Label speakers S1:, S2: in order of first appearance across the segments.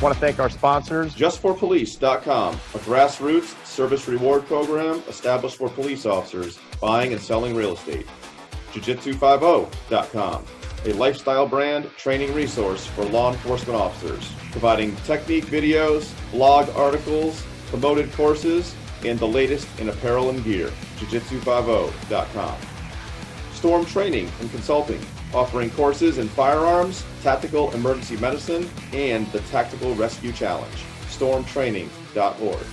S1: want to thank our sponsors.
S2: JustForPolice.com, a grassroots service reward program established for police officers buying and selling real estate. Jiu-jitsu50.com, a lifestyle brand training resource for law enforcement officers, providing technique videos, blog articles, promoted courses, and the latest in apparel and gear. Jiu-jitsu50.com. Storm Training and Consulting, offering courses in firearms, tactical emergency medicine, and the Tactical Rescue Challenge. Stormtraining.org.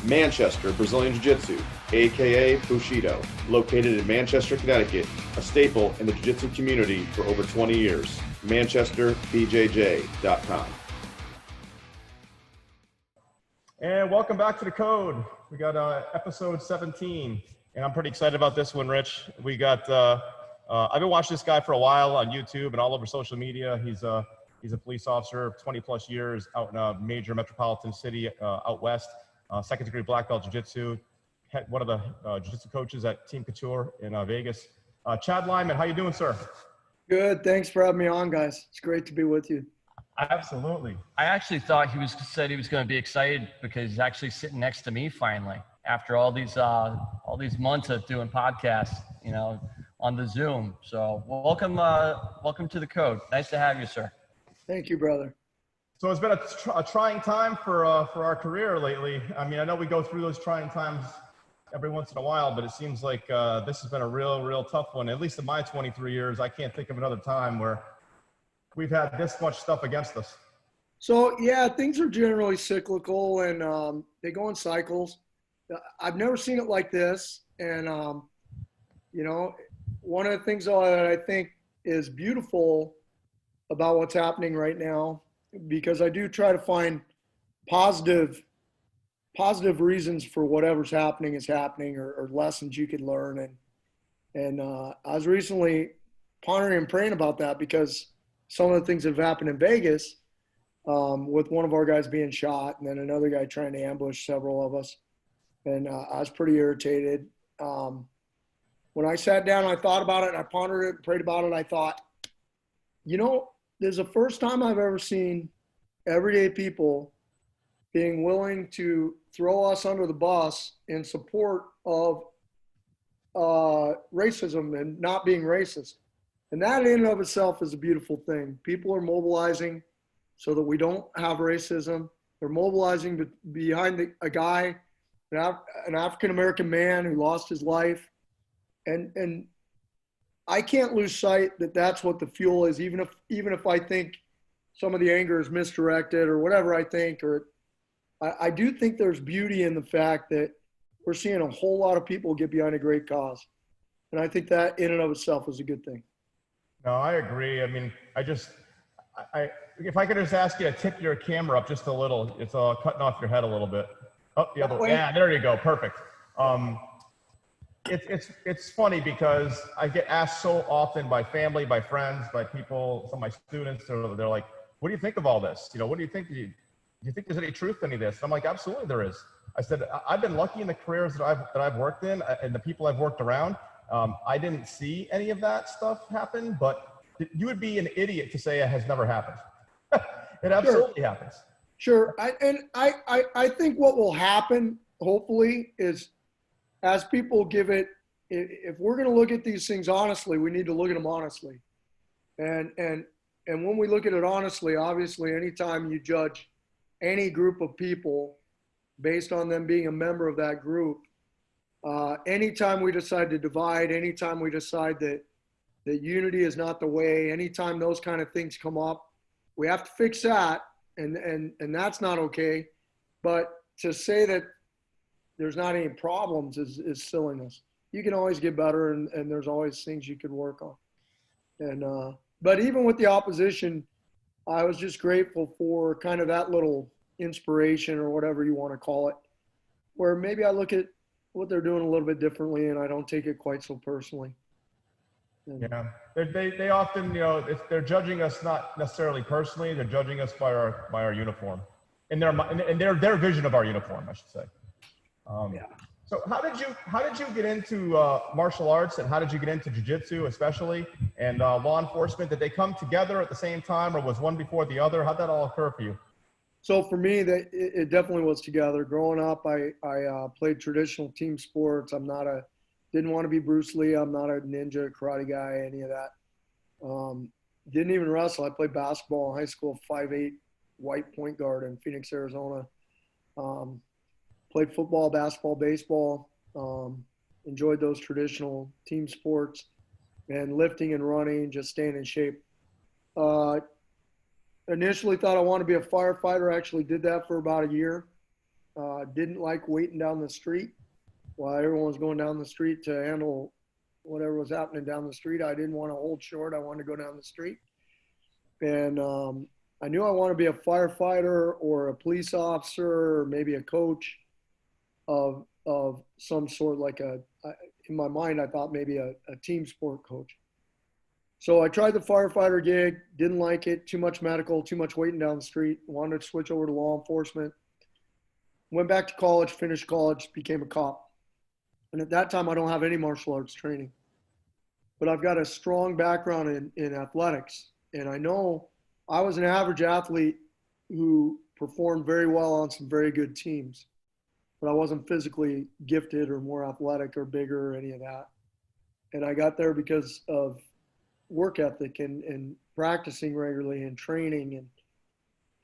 S2: Manchester Brazilian Jiu-Jitsu, aka Bushido, located in Manchester, Connecticut, a staple in the jiu-jitsu community for over 20 years. ManchesterBJJ.com.
S1: And welcome back to The Code. We got episode 17, and I'm pretty excited about this one, Rich. We got, I've been watching this guy for a while on YouTube and all over social media. He's a police officer, 20 plus years out in a major metropolitan city out west, second degree black belt jiu-jitsu, one of the jiu-jitsu coaches at Extreme Couture in Vegas. Chad Lyman, how you doing, sir?
S3: Good. Thanks for having me on, guys. It's great to be with you.
S1: Absolutely.
S4: I actually thought said he was going to be excited because he's actually sitting next to me finally after all these months of doing podcasts, you know, on the Zoom. So welcome to The Code. Nice to have you, sir.
S3: Thank you, brother.
S1: So it's been a trying time for our career lately. I mean, I know we go through those trying times every once in a while, but it seems like this has been a real tough one. At least in my 23 years, I can't think of another time where we've had this much stuff against us.
S3: So yeah, things are generally cyclical and they go in cycles. I've never seen it like this. And, you know, one of the things that I think is beautiful about what's happening right now, because I do try to find positive reasons for whatever's happening is happening, or lessons you could learn. And I was recently pondering and praying about that because some of the things that have happened in Vegas, with one of our guys being shot and then another guy trying to ambush several of us. And I was pretty irritated. When I sat down, I thought about it and I pondered it and prayed about it. I thought, you know, this is the first time I've ever seen everyday people being willing to throw us under the bus in support of racism and not being racist. And that in and of itself is a beautiful thing. People are mobilizing so that we don't have racism. They're mobilizing behind a guy, an African-American man who lost his life. And I can't lose sight that that's what the fuel is, even if I think some of the anger is misdirected or whatever I think, or I do think there's beauty in the fact that we're seeing a whole lot of people get behind a great cause. And I think that in and of itself is a good thing.
S1: No, I agree. I mean, if I could just ask you to tip your camera up just a little, it's cutting off your head a little bit. Oh, the other way. Yeah, there you go. Perfect. It's funny because I get asked so often by family, by friends, by people, some of my students, they're like, what do you think of all this? You know, what do you think? Do you think there's any truth to any of this? And I'm like, absolutely there is. I said, I've been lucky in the careers that I've worked in and the people I've worked around. I didn't see any of that stuff happen, but you would be an idiot to say it has never happened. It absolutely happens.
S3: Sure. I think what will happen, hopefully, is as people give it, if we're going to look at these things honestly, we need to look at them honestly. And when we look at it honestly, obviously, anytime you judge any group of people based on them being a member of that group, anytime we decide to divide, anytime we decide that unity is not the way, anytime those kind of things come up, we have to fix that, and that's not okay. But to say that there's not any problems is silliness. You can always get better, and there's always things you can work on. And but even with the opposition, I was just grateful for kind of that little inspiration or whatever you want to call it, where maybe I look at what they're doing a little bit differently and I don't take it quite so personally.
S1: Yeah, they often, you know, they're judging us not necessarily personally. They're judging us by our uniform, and their vision of our uniform, I should say.
S3: Yeah.
S1: So how did you get into martial arts, and how did you get into jiu-jitsu especially, and law enforcement? Did they come together at the same time, or was one before the other? How'd that all occur for you?
S3: So for me, that it definitely was together. Growing up, I played traditional team sports. Didn't want to be Bruce Lee. I'm not a ninja, karate guy, any of that. Didn't even wrestle. I played basketball in high school, 5'8", white point guard in Phoenix, Arizona. Played football, basketball, baseball. Enjoyed those traditional team sports, and lifting and running, just staying in shape. Initially thought I wanted to be a firefighter. Actually did that for about a year. Didn't like waiting down the street while everyone was going down the street to handle whatever was happening down the street. I didn't want to hold short. I wanted to go down the street. And I knew I wanted to be a firefighter or a police officer or maybe a coach of some sort, like in my mind, I thought maybe a team sport coach. So I tried the firefighter gig, didn't like it, too much medical, too much waiting down the street, wanted to switch over to law enforcement. Went back to college, finished college, became a cop. And at that time, I don't have any martial arts training. But I've got a strong background in athletics. And I know I was an average athlete who performed very well on some very good teams. But I wasn't physically gifted or more athletic or bigger or any of that. And I got there because of work ethic and practicing regularly and training.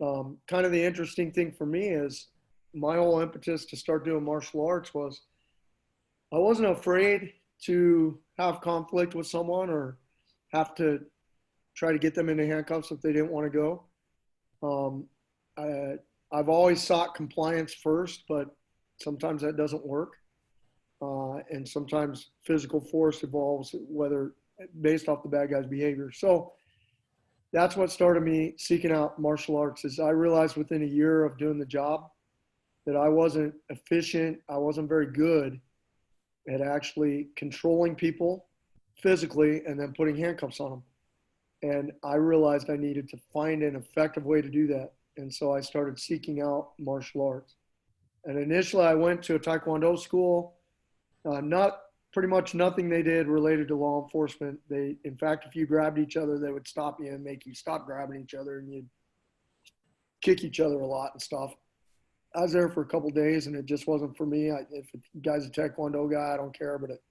S3: And kind of the interesting thing for me is my whole impetus to start doing martial arts was I wasn't afraid to have conflict with someone or have to try to get them into handcuffs if they didn't want to go. I've always sought compliance first, but sometimes that doesn't work. And sometimes physical force evolves, whether based off the bad guy's behavior. So that's what started me seeking out martial arts. Is I realized within a year of doing the job that I wasn't efficient. I wasn't very good at actually controlling people physically and then putting handcuffs on them. And I realized I needed to find an effective way to do that. And so I started seeking out martial arts. And initially I went to a Taekwondo school, pretty much nothing they did related to law enforcement. In fact, if you grabbed each other, they would stop you and make you stop grabbing each other, and you'd kick each other a lot and stuff. I was there for a couple of days, and it just wasn't for me. If the guy's a Taekwondo guy, I don't care, but it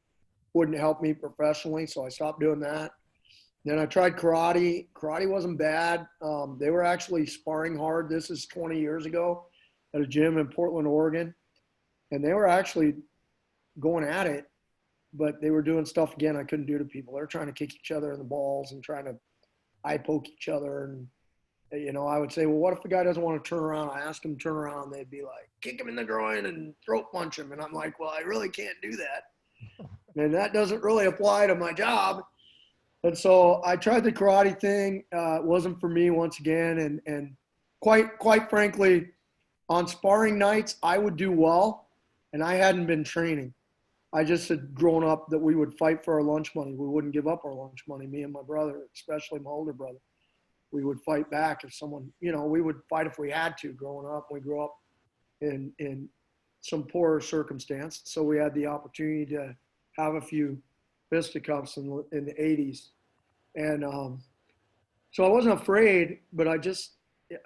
S3: wouldn't help me professionally, so I stopped doing that. Then I tried karate. Karate wasn't bad. They were actually sparring hard. This is 20 years ago at a gym in Portland, Oregon, and they were actually going at it. But they were doing stuff, again, I couldn't do to people. They were trying to kick each other in the balls and trying to eye poke each other. And, I would say, well, what if the guy doesn't want to turn around? I ask him to turn around. They'd be like, kick him in the groin and throat punch him. And I'm like, well, I really can't do that. And that doesn't really apply to my job. And so I tried the karate thing. It wasn't for me once again. And quite frankly, on sparring nights, I would do well. And I hadn't been training. I just had grown up that we would fight for our lunch money. We wouldn't give up our lunch money, me and my brother, especially my older brother. We would fight back if someone, we would fight if we had to growing up. We grew up in some poorer circumstance. So we had the opportunity to have a few fisticuffs in the 80s. And so I wasn't afraid, but I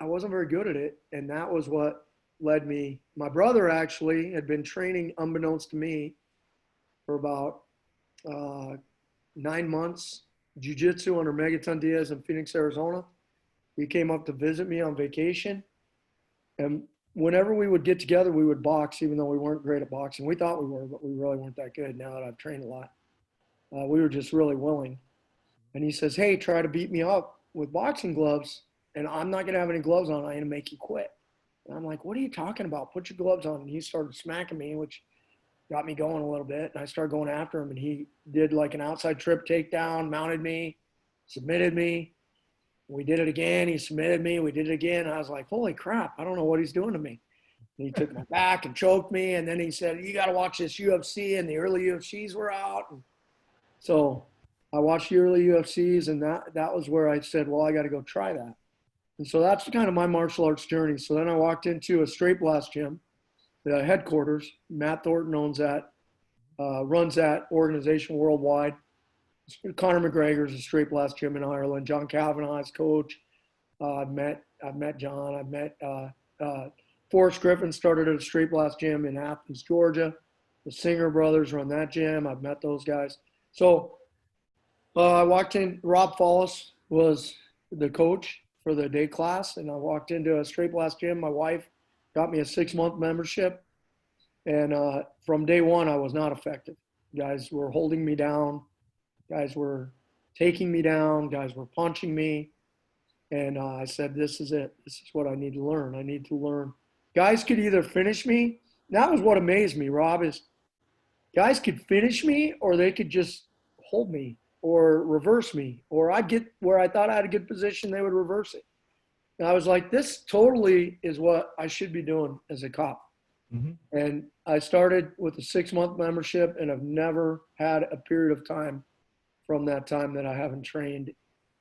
S3: wasn't very good at it. And that was what led me. My brother actually had been training unbeknownst to me for about 9 months, jiu-jitsu under Megaton Diaz in Phoenix, Arizona. He came up to visit me on vacation. And whenever we would get together, we would box, even though we weren't great at boxing. We thought we were, but we really weren't that good now that I've trained a lot. We were just really willing. And he says, hey, try to beat me up with boxing gloves, and I'm not going to have any gloves on. I'm going to make you quit. And I'm like, what are you talking about? Put your gloves on. And he started smacking me, which got me going a little bit. And I started going after him, and he did like an outside trip takedown, mounted me, submitted me. We did it again. He submitted me. We did it again. I was like, holy crap, I don't know what he's doing to me. And he took my back and choked me. And then he said, you got to watch this UFC. And the early UFCs were out. And so I watched the early UFCs, and that was where I said, well, I got to go try that. And so that's kind of my martial arts journey. So then I walked into a straight blast gym, the headquarters. Matt Thornton owns that, runs that organization worldwide. Conor McGregor's a straight blast gym in Ireland. John Kavanaugh's coach. I've met John. I've met Forrest Griffin started at a straight blast gym in Athens, Georgia. The Singer brothers run that gym. I've met those guys. So I walked in. Rob Follis was the coach for the day class, and I walked into a straight blast gym. My wife got me a 6-month membership, and from day one, I was not effective. Guys were holding me down. Guys were taking me down. Guys were punching me. And I said, this is it. This is what I need to learn. I need to learn. Guys could either finish me. That was what amazed me, Rob, is guys could finish me or they could just hold me or reverse me. Or I'd get where I thought I had a good position, they would reverse it. And I was like, this totally is what I should be doing as a cop.
S1: Mm-hmm.
S3: And I started with a 6-month membership, and I've never had a period of time from that time that I haven't trained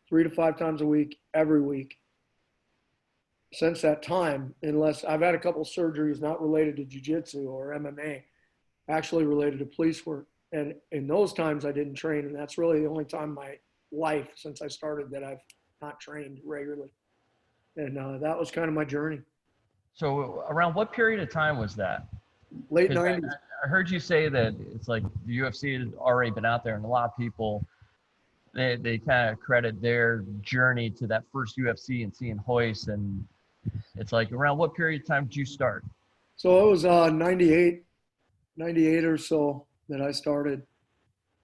S3: 3 to 5 times a week, every week since that time, unless I've had a couple of surgeries not related to jiu-jitsu or MMA, actually related to police work. And in those times I didn't train. And that's really the only time in my life since I started that I've not trained regularly. And that was kind of my journey.
S4: So around what period of time was that?
S3: Late
S4: 'Cause
S3: 90s.
S4: I heard you say that it's like the UFC has already been out there, and a lot of people, they kind of credit their journey to that first UFC and seeing Hoist, and it's like around what period of time did you start?
S3: So it was 98 or so that I started.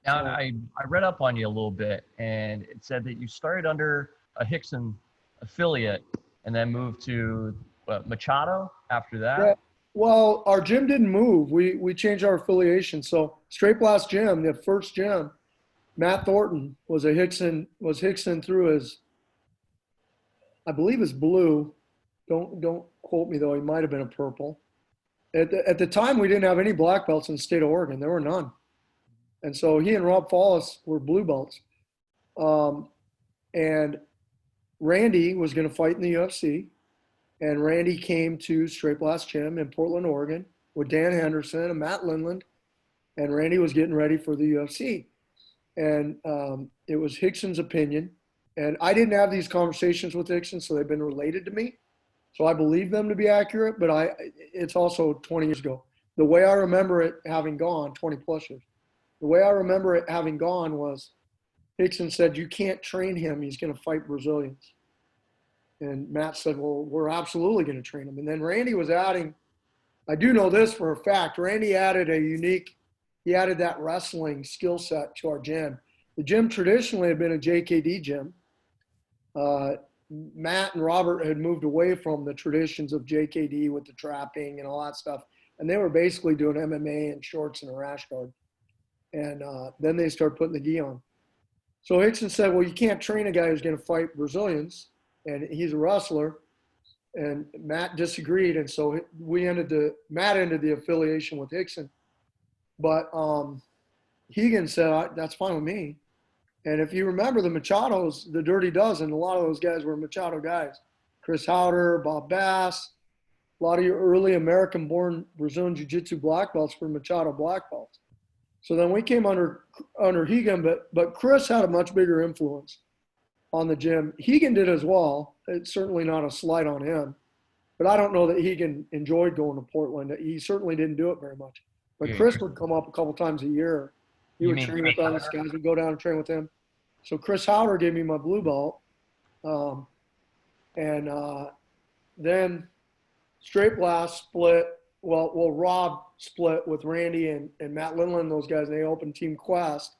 S4: Now,
S3: So,
S4: I read up on you a little bit, and it said that you started under a Hickson affiliate and then moved to Machado after that.
S3: yeah, well, our gym didn't move. We changed our affiliation. So Straight Blast Gym, the first gym, Matt Thornton was Hickson through his, I believe his blue. Don't quote me though. He might have been a purple. At the time, we didn't have any black belts in the state of Oregon. There were none. And so he and Rob Follis were blue belts. And Randy was going to fight in the UFC. And Randy came to Straight Blast Gym in Portland, Oregon with Dan Henderson and Matt Lindland. And Randy was getting ready for the UFC. And it was Hickson's opinion. And I didn't have these conversations with Hickson, so they've been related to me. So I believe them to be accurate, but it's also 20 years ago. The way I remember it having gone, 20 plus years, the way I remember it having gone was Hickson said, you can't train him. He's going to fight Brazilians. And Matt said, well, we're absolutely going to train him. And then Randy was adding, I do know this for a fact, Randy added he added that wrestling skill set to our gym. The gym traditionally had been a JKD gym. Matt and Robert had moved away from the traditions of JKD with the trapping and all that stuff. And they were basically doing MMA in shorts and a rash guard. And then they started putting the gi on. So Hickson said, well, you can't train a guy who's going to fight Brazilians. And he's a wrestler. And Matt disagreed. And so Matt ended the affiliation with Hickson. But Keegan said, that's fine with me. And if you remember the Machados, the Dirty Dozen, a lot of those guys were Machado guys. Chris Howder, Bob Bass, a lot of your early American-born Brazilian Jiu-Jitsu black belts were Machado black belts. So then we came under Keegan, but Chris had a much bigger influence on the gym. Keegan did as well. It's certainly not a slight on him. But I don't know that Keegan enjoyed going to Portland. He certainly didn't do it very much. But Chris would come up a couple times a year. He would train with us. Guys would go down and train with him. So Chris Howder gave me my blue belt. Then Straight Blast split. Well, Rob split with Randy and Matt Lindland, those guys, and they opened Team Quest.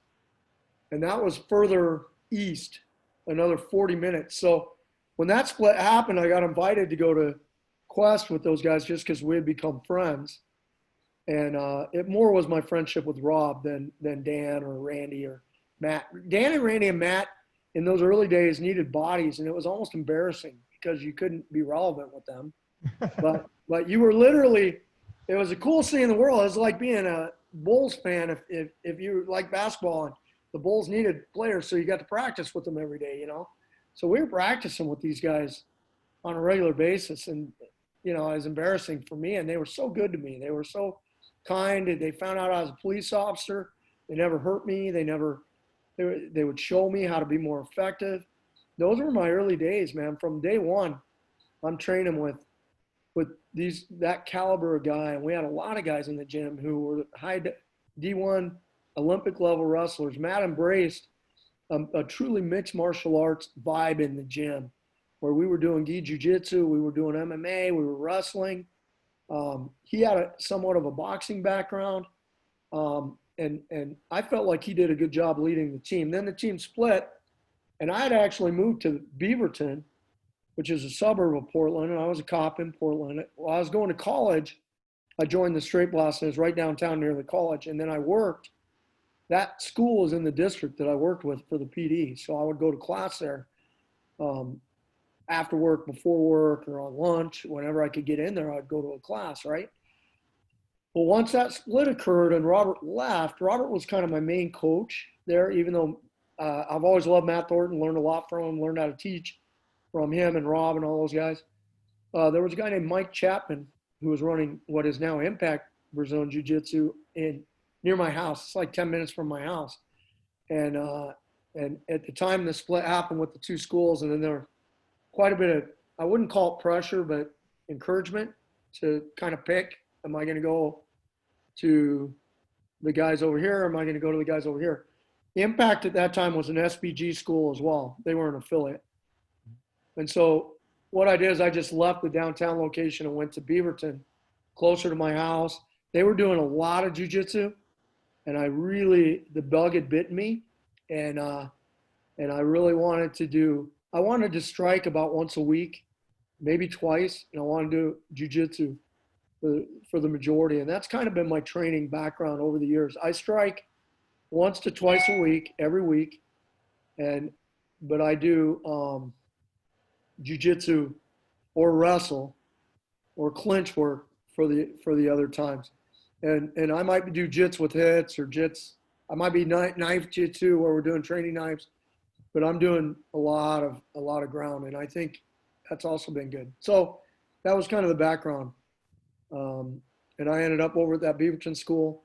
S3: And that was further east, another 40 minutes. So when that split happened, I got invited to go to Quest with those guys just because we had become friends. And it more was my friendship with Rob than Dan or Randy or Matt. Dan and Randy and Matt in those early days needed bodies, and it was almost embarrassing because you couldn't be relevant with them. But you were literally, it was the coolest thing in the world. It was like being a Bulls fan if you like basketball and the Bulls needed players, so you got to practice with them every day, you know. So we were practicing with these guys on a regular basis, and you know, it was embarrassing for me, and they were so good to me. They were so kind. They found out I was a police officer. They never hurt me. They would show me how to be more effective. Those were my early days, man. From day one, I'm training with that caliber of guy, and we had a lot of guys in the gym who were high D1 Olympic level wrestlers. Matt embraced a truly mixed martial arts vibe in the gym, where we were doing gi jiu-jitsu, we were doing MMA, we were wrestling. He had somewhat of a boxing background, and I felt like he did a good job leading the team. Then the team split, and I had actually moved to Beaverton, which is a suburb of Portland, and I was a cop in Portland. While I was going to college, I joined the Straight Blast, and it was right downtown near the college, and then I worked. That school was in the district that I worked with for the PD, so I would go to class there after work, before work, or on lunch. Whenever I could get in there, I'd go to a class, right? Well, once that split occurred and Robert left, Robert was kind of my main coach there, even though I've always loved Matt Thornton, learned a lot from him, learned how to teach from him and Rob and all those guys. There was a guy named Mike Chapman who was running what is now Impact Brazilian Jiu-Jitsu near my house. It's like 10 minutes from my house. And at the time the split happened with the two schools, and then there were quite a bit of, I wouldn't call it pressure, but encouragement to kind of pick, am I going to go to the guys over here, or am I going to go to the guys over here? Impact at that time was an SBG school as well. They were an affiliate. And so what I did is I just left the downtown location and went to Beaverton, closer to my house. They were doing a lot of jiu-jitsu, and the bug had bitten me, and I really wanted to strike about once a week, maybe twice, and I wanted to do jiu-jitsu for the majority. And that's kind of been my training background over the years. I strike once to twice a week, every week, but I do jiu-jitsu or wrestle or clinch work for the other times. And I might do jits with hits or jits. I might be knife jitsu where we're doing training knives, but I'm doing a lot of ground, and I think that's also been good. So that was kind of the background. And I ended up over at that Beaverton school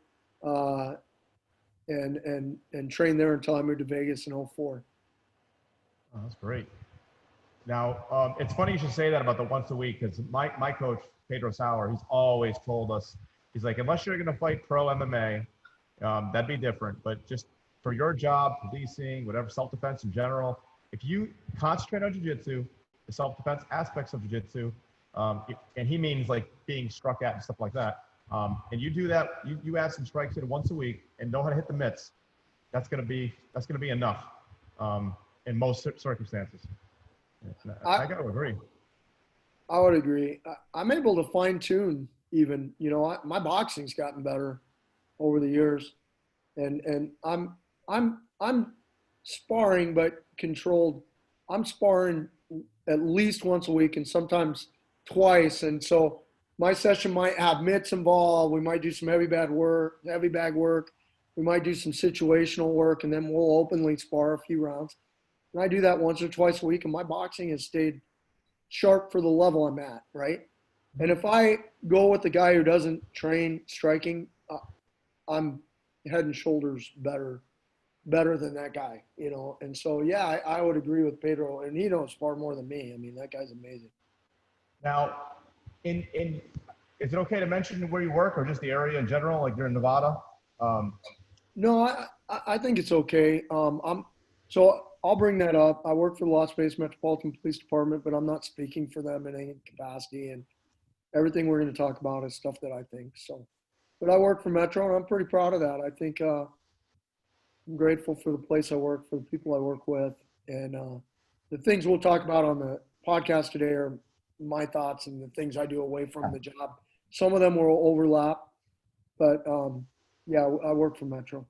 S3: and trained there until I moved to Vegas in 2004.
S1: Oh, that's great. Now, it's funny you should say that about the once a week, because my coach, Pedro Sauer, he's always told us, he's like, unless you're going to fight pro MMA, that'd be different. But just for your job, policing, whatever, self-defense in general, if you concentrate on jiu-jitsu, the self-defense aspects of jiu-jitsu, and he means like being struck at and stuff like that, and you do that, you add some strikes in once a week and know how to hit the mitts, that's going to be enough in most circumstances. I got to agree.
S3: I would agree. I'm able to fine tune even, my boxing's gotten better over the years, and I'm sparring, but controlled. I'm sparring at least once a week and sometimes twice. And so my session might have mitts involved. We might do some heavy bag work. We might do some situational work, and then we'll openly spar a few rounds. And I do that once or twice a week, and my boxing has stayed sharp for the level I'm at, right? And if I go with the guy who doesn't train striking, I'm head and shoulders better than that guy, And so, yeah, I would agree with Pedro, and he knows far more than me. I mean, that guy's amazing.
S1: Now, is it okay to mention where you work or just the area in general, like you're in Nevada?
S3: No, I think it's okay. So I'll bring that up. I work for the Las Vegas Metropolitan Police Department, but I'm not speaking for them in any capacity. And everything we're going to talk about is stuff that I think. So, but I work for Metro, and I'm pretty proud of that. I think I'm grateful for the place I work, for the people I work with, and the things we'll talk about on the podcast today are my thoughts and the things I do away from the job. Some of them will overlap, but yeah, I work for Metro.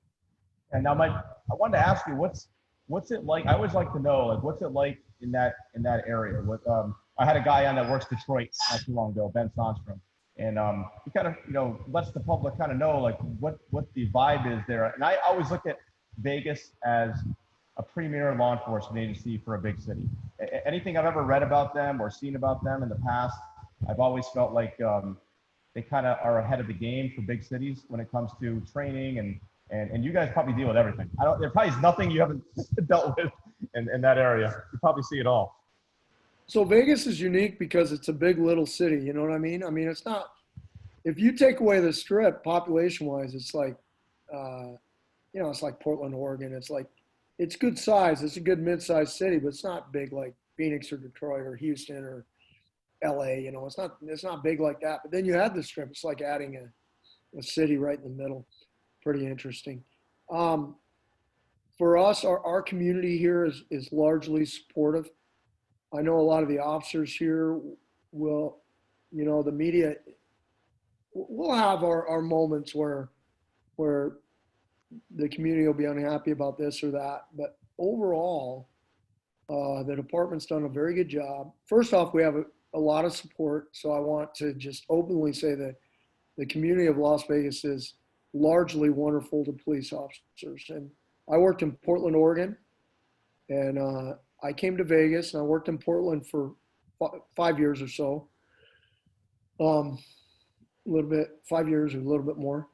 S1: And now, Mike, I wanted to ask you, what's it like? I always like to know, like, what's it like in that area? I had a guy on that works Detroit not too long ago, Ben Sonstrom, and he kind of lets the public kind of know like what the vibe is there. And I always look at Vegas as a premier law enforcement agency for a big city. Anything I've ever read about them or seen about them in the past, I've always felt like they kind of are ahead of the game for big cities when it comes to training, and you guys probably deal with everything. There probably is nothing you haven't dealt with in that area. You probably see it all.
S3: So Vegas is unique because it's a big little city. You know what I mean? I mean, it's not, if you take away the strip population wise, it's like, it's like Portland, Oregon. It's like, it's good size. It's a good mid-sized city, but it's not big like Phoenix or Detroit or Houston or LA. It's not big like that. But then you have the strip. It's like adding a city right in the middle. Pretty interesting. For us, our community here is largely supportive. I know a lot of the officers here will, the media, we'll have our moments where the community will be unhappy about this or that. But overall, the department's done a very good job. First off, we have a lot of support. So I want to just openly say that the community of Las Vegas is largely wonderful to police officers. And I worked in Portland, Oregon, and I came to Vegas, and I worked in Portland for 5 years or so. A little bit, 5 years or a little bit more.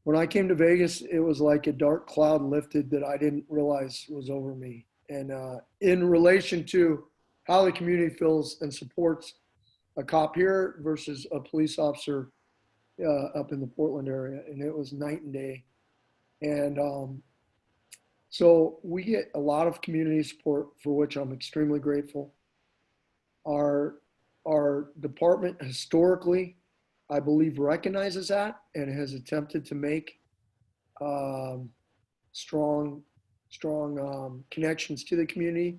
S3: When I came to Vegas, it was like a dark cloud lifted that I didn't realize was over me. And in relation to how the community feels and supports a cop here versus a police officer up in the Portland area, and it was night and day. And so we get a lot of community support, for which I'm extremely grateful. Our department historically, I believe, recognizes that and has attempted to make strong connections to the community.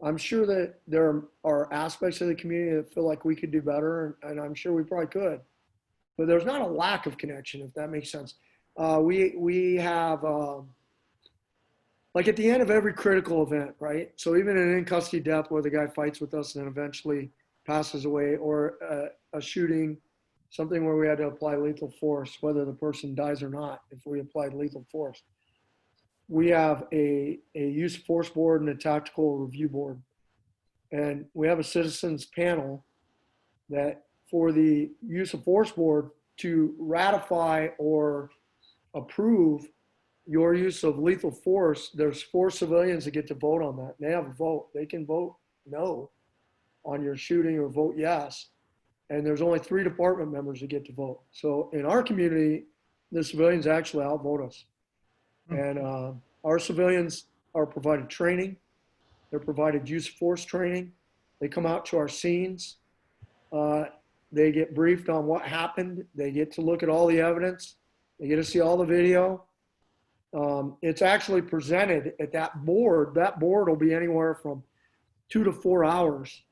S3: I'm sure that there are aspects of the community that feel like we could do better, and I'm sure we probably could. But there's not a lack of connection, if that makes sense. We have, like at the end of every critical event, right? So even an in-custody death where the guy fights with us and then eventually passes away, or a shooting, something where we had to apply lethal force, whether the person dies or not, if we applied lethal force. We have a use of force board and a tactical review board. And we have a citizens panel that for the use of force board to ratify or approve your use of lethal force, there's 4 civilians that get to vote on that. They have a vote. They can vote no on your shooting or vote yes. And there's only 3 department members that get to vote. So in our community, the civilians actually outvote us. And our civilians are provided training. They're provided use of force training. They come out to our scenes. They get briefed on what happened. They get to look at all the evidence. They get to see all the video. It's actually presented at that board. That board will be anywhere from 2 to 4 hours.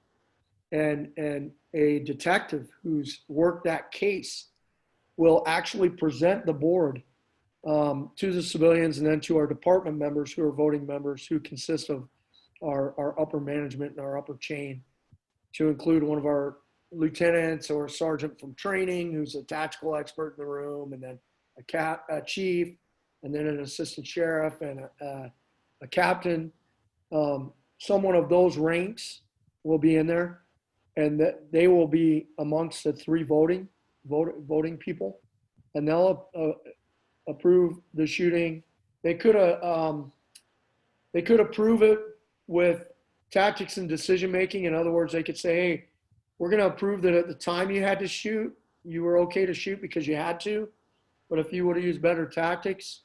S3: And a detective who's worked that case will actually present the board to the civilians and then to our department members who are voting members, who consist of our upper management and our upper chain, to include one of our lieutenants or a sergeant from training who's a tactical expert in the room, and then a chief, and then an assistant sheriff and a captain. Someone of those ranks will be in there, and that they will be amongst the 3 voting people, and they'll approve the shooting. They could approve it with tactics and decision making. In other words, they could say, hey, we're going to approve that at the time you had to shoot, you were okay to shoot because you had to. But if you would have used better tactics,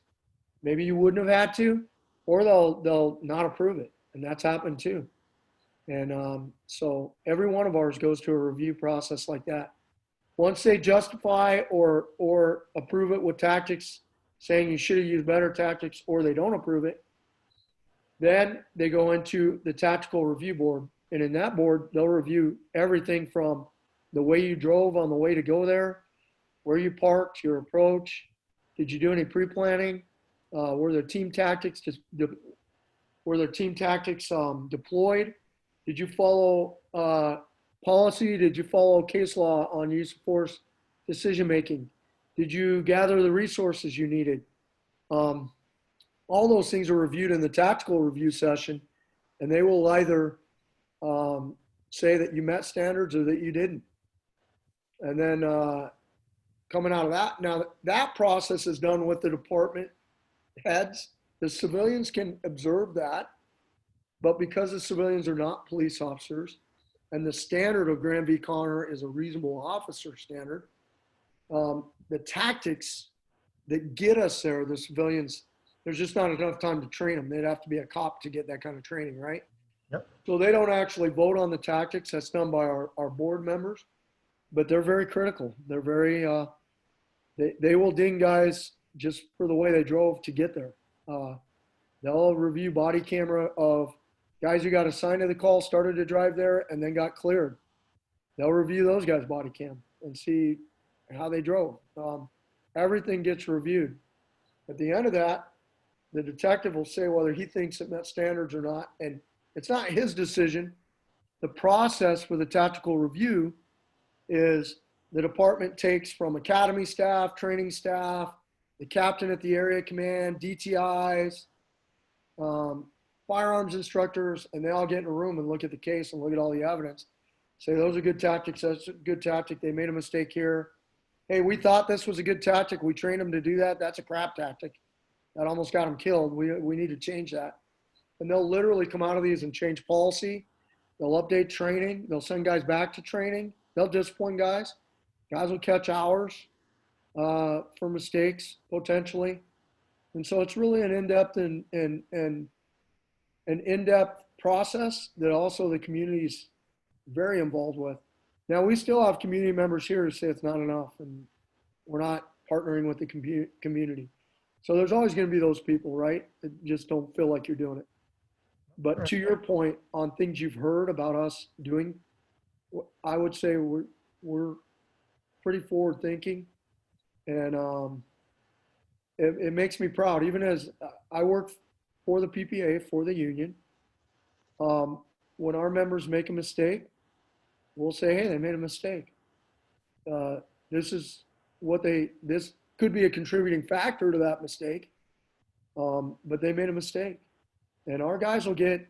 S3: maybe you wouldn't have had to, or they'll not approve it. And that's happened too. And so every one of ours goes to a review process like that. Once they justify or approve it with tactics, saying you should have used better tactics, or they don't approve it, then they go into the tactical review board. And in that board, they'll review everything from the way you drove on the way to go there, where you parked, your approach. Did you do any pre-planning? Were there team tactics deployed? Did you follow policy? Did you follow case law on use of force decision-making? Did you gather the resources you needed? All those things are reviewed in the tactical review session, and they will either say that you met standards or that you didn't. And then coming out of that, now that process is done with the department heads. The civilians can observe that, but because the civilians are not police officers, and the standard of Grand V Connor is a reasonable officer standard. The tactics that get us there, the civilians, there's just not enough time to train them. They'd have to be a cop to get that kind of training, right?
S1: Yep.
S3: So they don't actually vote on the tactics. That's done by our board members, but they're very critical. They're very, they will ding guys just for the way they drove to get there. They'll review body camera of guys who got assigned to the call, started to drive there, and then got cleared. They'll review those guys' body cam and see how they drove. Everything gets reviewed. At the end of that, the detective will say whether he thinks it met standards or not, and it's not his decision. The process for the tactical review is the department takes from academy staff, training staff, the captain at the area command, DTIs, firearms instructors, and they all get in a room and look at the case and look at all the evidence. Say, those are good tactics. That's a good tactic. They made a mistake here. Hey, we thought this was a good tactic. We trained them to do that. That's a crap tactic. That almost got them killed. We need to change that. And they'll literally come out of these and change policy. They'll update training. They'll send guys back to training. They'll discipline guys. Guys will catch hours for mistakes, potentially. And so it's really an in-depth and an in-depth process that also the community's very involved with. Now, we still have community members here who say it's not enough and we're not partnering with the community. So there's always going to be those people, right, that just don't feel like you're doing it. But to your point on things you've heard about us doing, I would say we're pretty forward thinking, and it makes me proud. Even as I work for the PPA, for the union, when our members make a mistake, we'll say, hey, they made a mistake. This could be a contributing factor to that mistake, but they made a mistake. And our guys will get,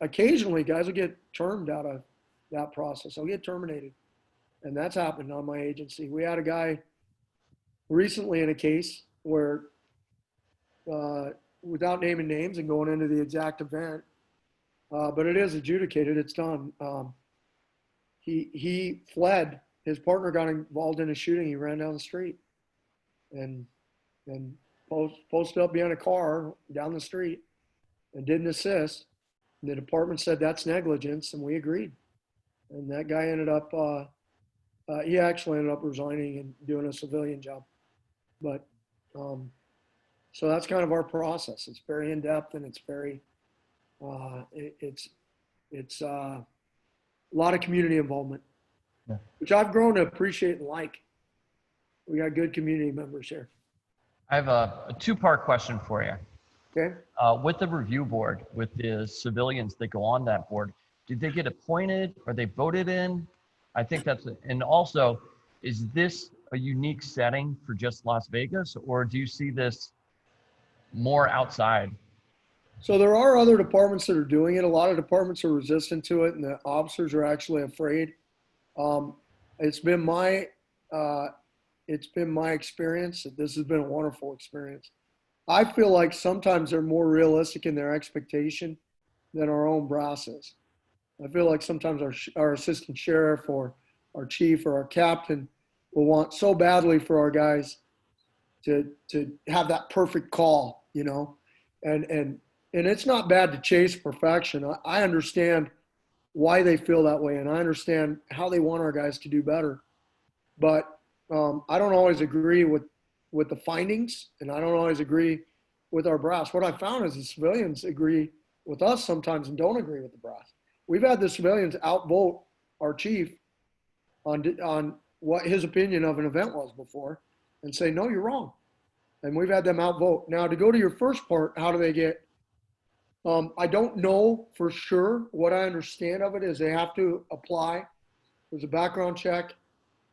S3: occasionally guys will get termed out of that process. They'll get terminated. And that's happened on my agency. We had a guy recently in a case where, without naming names and going into the exact event, but it is adjudicated, it's done. He fled. His partner got involved in a shooting. He ran down the street and posted up behind a car down the street and didn't assist. And the department said that's negligence, and we agreed. And that guy ended up, he actually ended up resigning and doing a civilian job. But so that's kind of our process. It's very in-depth, and it's very, it's a lot of community involvement,
S1: Yeah.
S3: which I've grown to appreciate and like. We got good community members here.
S4: I have a two-part question for you.
S3: Okay.
S4: With the review board, with the civilians that go on that board, did they get appointed? Are they voted in? I think that's it. And also, is this a unique setting for just Las Vegas, or do you see this more outside?
S3: So there are other departments that are doing it. A lot of departments are resistant to it, and the officers are actually afraid. It's been my experience that this has been a wonderful experience. I feel like sometimes they're more realistic in their expectation than our own brass is. I feel like sometimes our assistant sheriff or our chief or our captain will want so badly for our guys to have that perfect call, you know, and it's not bad to chase perfection. I understand why they feel that way, and I understand how they want our guys to do better. But I don't always agree with the findings, and I don't always agree with our brass. What I found is the civilians agree with us sometimes and don't agree with the brass. We've had the civilians outvote our chief on what his opinion of an event was before and say, no, you're wrong. And we've had them outvote. Now, to go to your first part, how do they get, I don't know for sure. What I understand of it is they have to apply. There's a background check,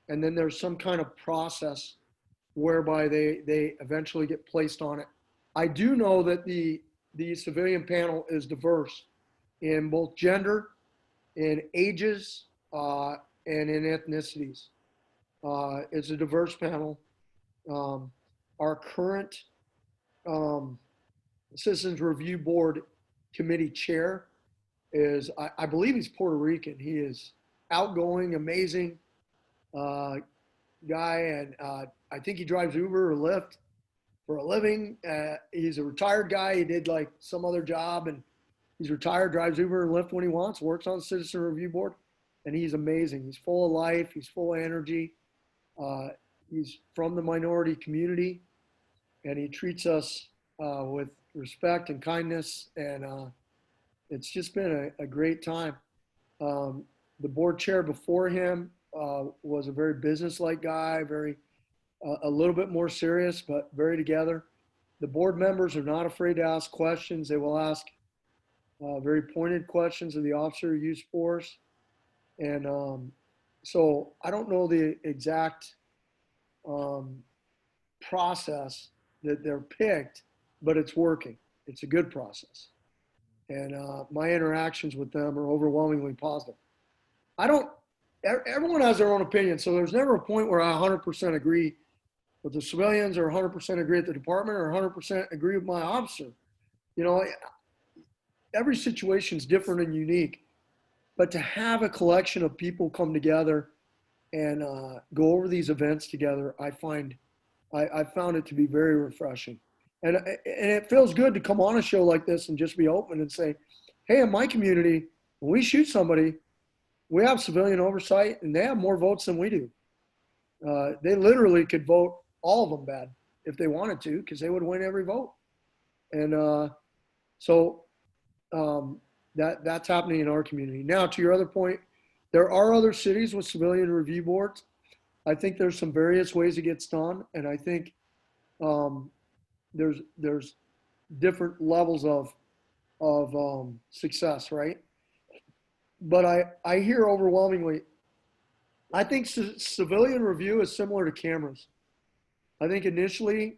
S3: and then there's some kind of process whereby they eventually get placed on it. I do know that the civilian panel is diverse in both gender, in ages, and in ethnicities. It's a diverse panel. Our current Citizens Review Board Committee chair is I believe he's Puerto Rican. He is outgoing, amazing guy, and I think he drives Uber or Lyft for a living. He's a retired guy. He did like some other job, and he's retired, drives Uber and Lyft when he wants, works on the Citizen Review Board, and he's amazing. He's full of life. He's full of energy. He's from the minority community, and he treats us with respect and kindness, and it's just been a great time. The board chair before him was a very business-like guy, a little bit more serious, but very together. The board members are not afraid to ask questions. They will ask very pointed questions of the officer use force. And so I don't know the exact process that they're picked, but it's working. It's a good process. And my interactions with them are overwhelmingly positive. Everyone has their own opinion, so there's never a point where I 100% agree with the civilians or 100% agree with the department or 100% agree with my officer. You know, every situation is different and unique, but to have a collection of people come together and go over these events together, I found it to be very refreshing. And it feels good to come on a show like this and just be open and say, hey, in my community, when we shoot somebody, we have civilian oversight, and they have more votes than we do. They literally could vote all of them bad if they wanted to, because they would win every vote. And so that's happening in our community. Now, to your other point, there are other cities with civilian review boards. I think there's some various ways it gets done, and I think there's different levels of success, right? But I hear overwhelmingly, I think civilian review is similar to cameras. I think initially,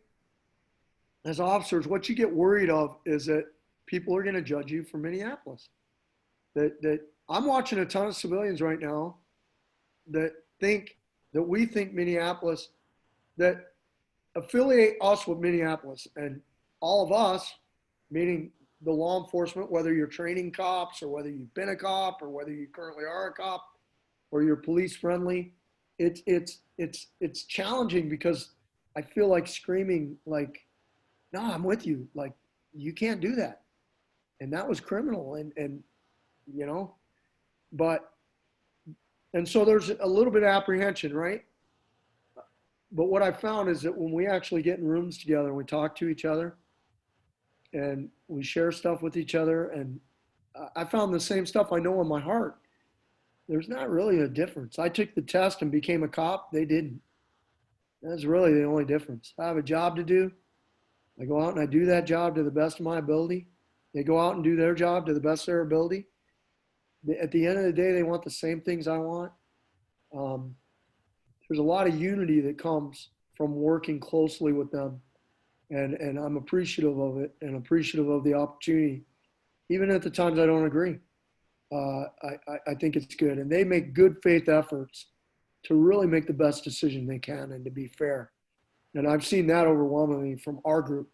S3: as officers, what you get worried of is that people are going to judge you for Minneapolis. That I'm watching a ton of civilians right now that we think Minneapolis, that affiliate us with Minneapolis, and all of us, meaning the law enforcement, whether you're training cops or whether you've been a cop or whether you currently are a cop or you're police friendly, it's challenging, because I feel like screaming like, no, I'm with you. Like, you can't do that. And that was criminal. And you know, and so there's a little bit of apprehension, right? But what I found is that when we actually get in rooms together and we talk to each other and we share stuff with each other, and I found the same stuff I know in my heart. There's not really a difference. I took the test and became a cop. They didn't. That's really the only difference. I have a job to do. I go out and I do that job to the best of my ability. They go out and do their job to the best of their ability. At the end of the day, they want the same things I want. There's a lot of unity that comes from working closely with them. And I'm appreciative of it and appreciative of the opportunity, even at the times I don't agree. I think it's good. And they make good faith efforts to really make the best decision they can and to be fair. And I've seen that overwhelmingly from our group.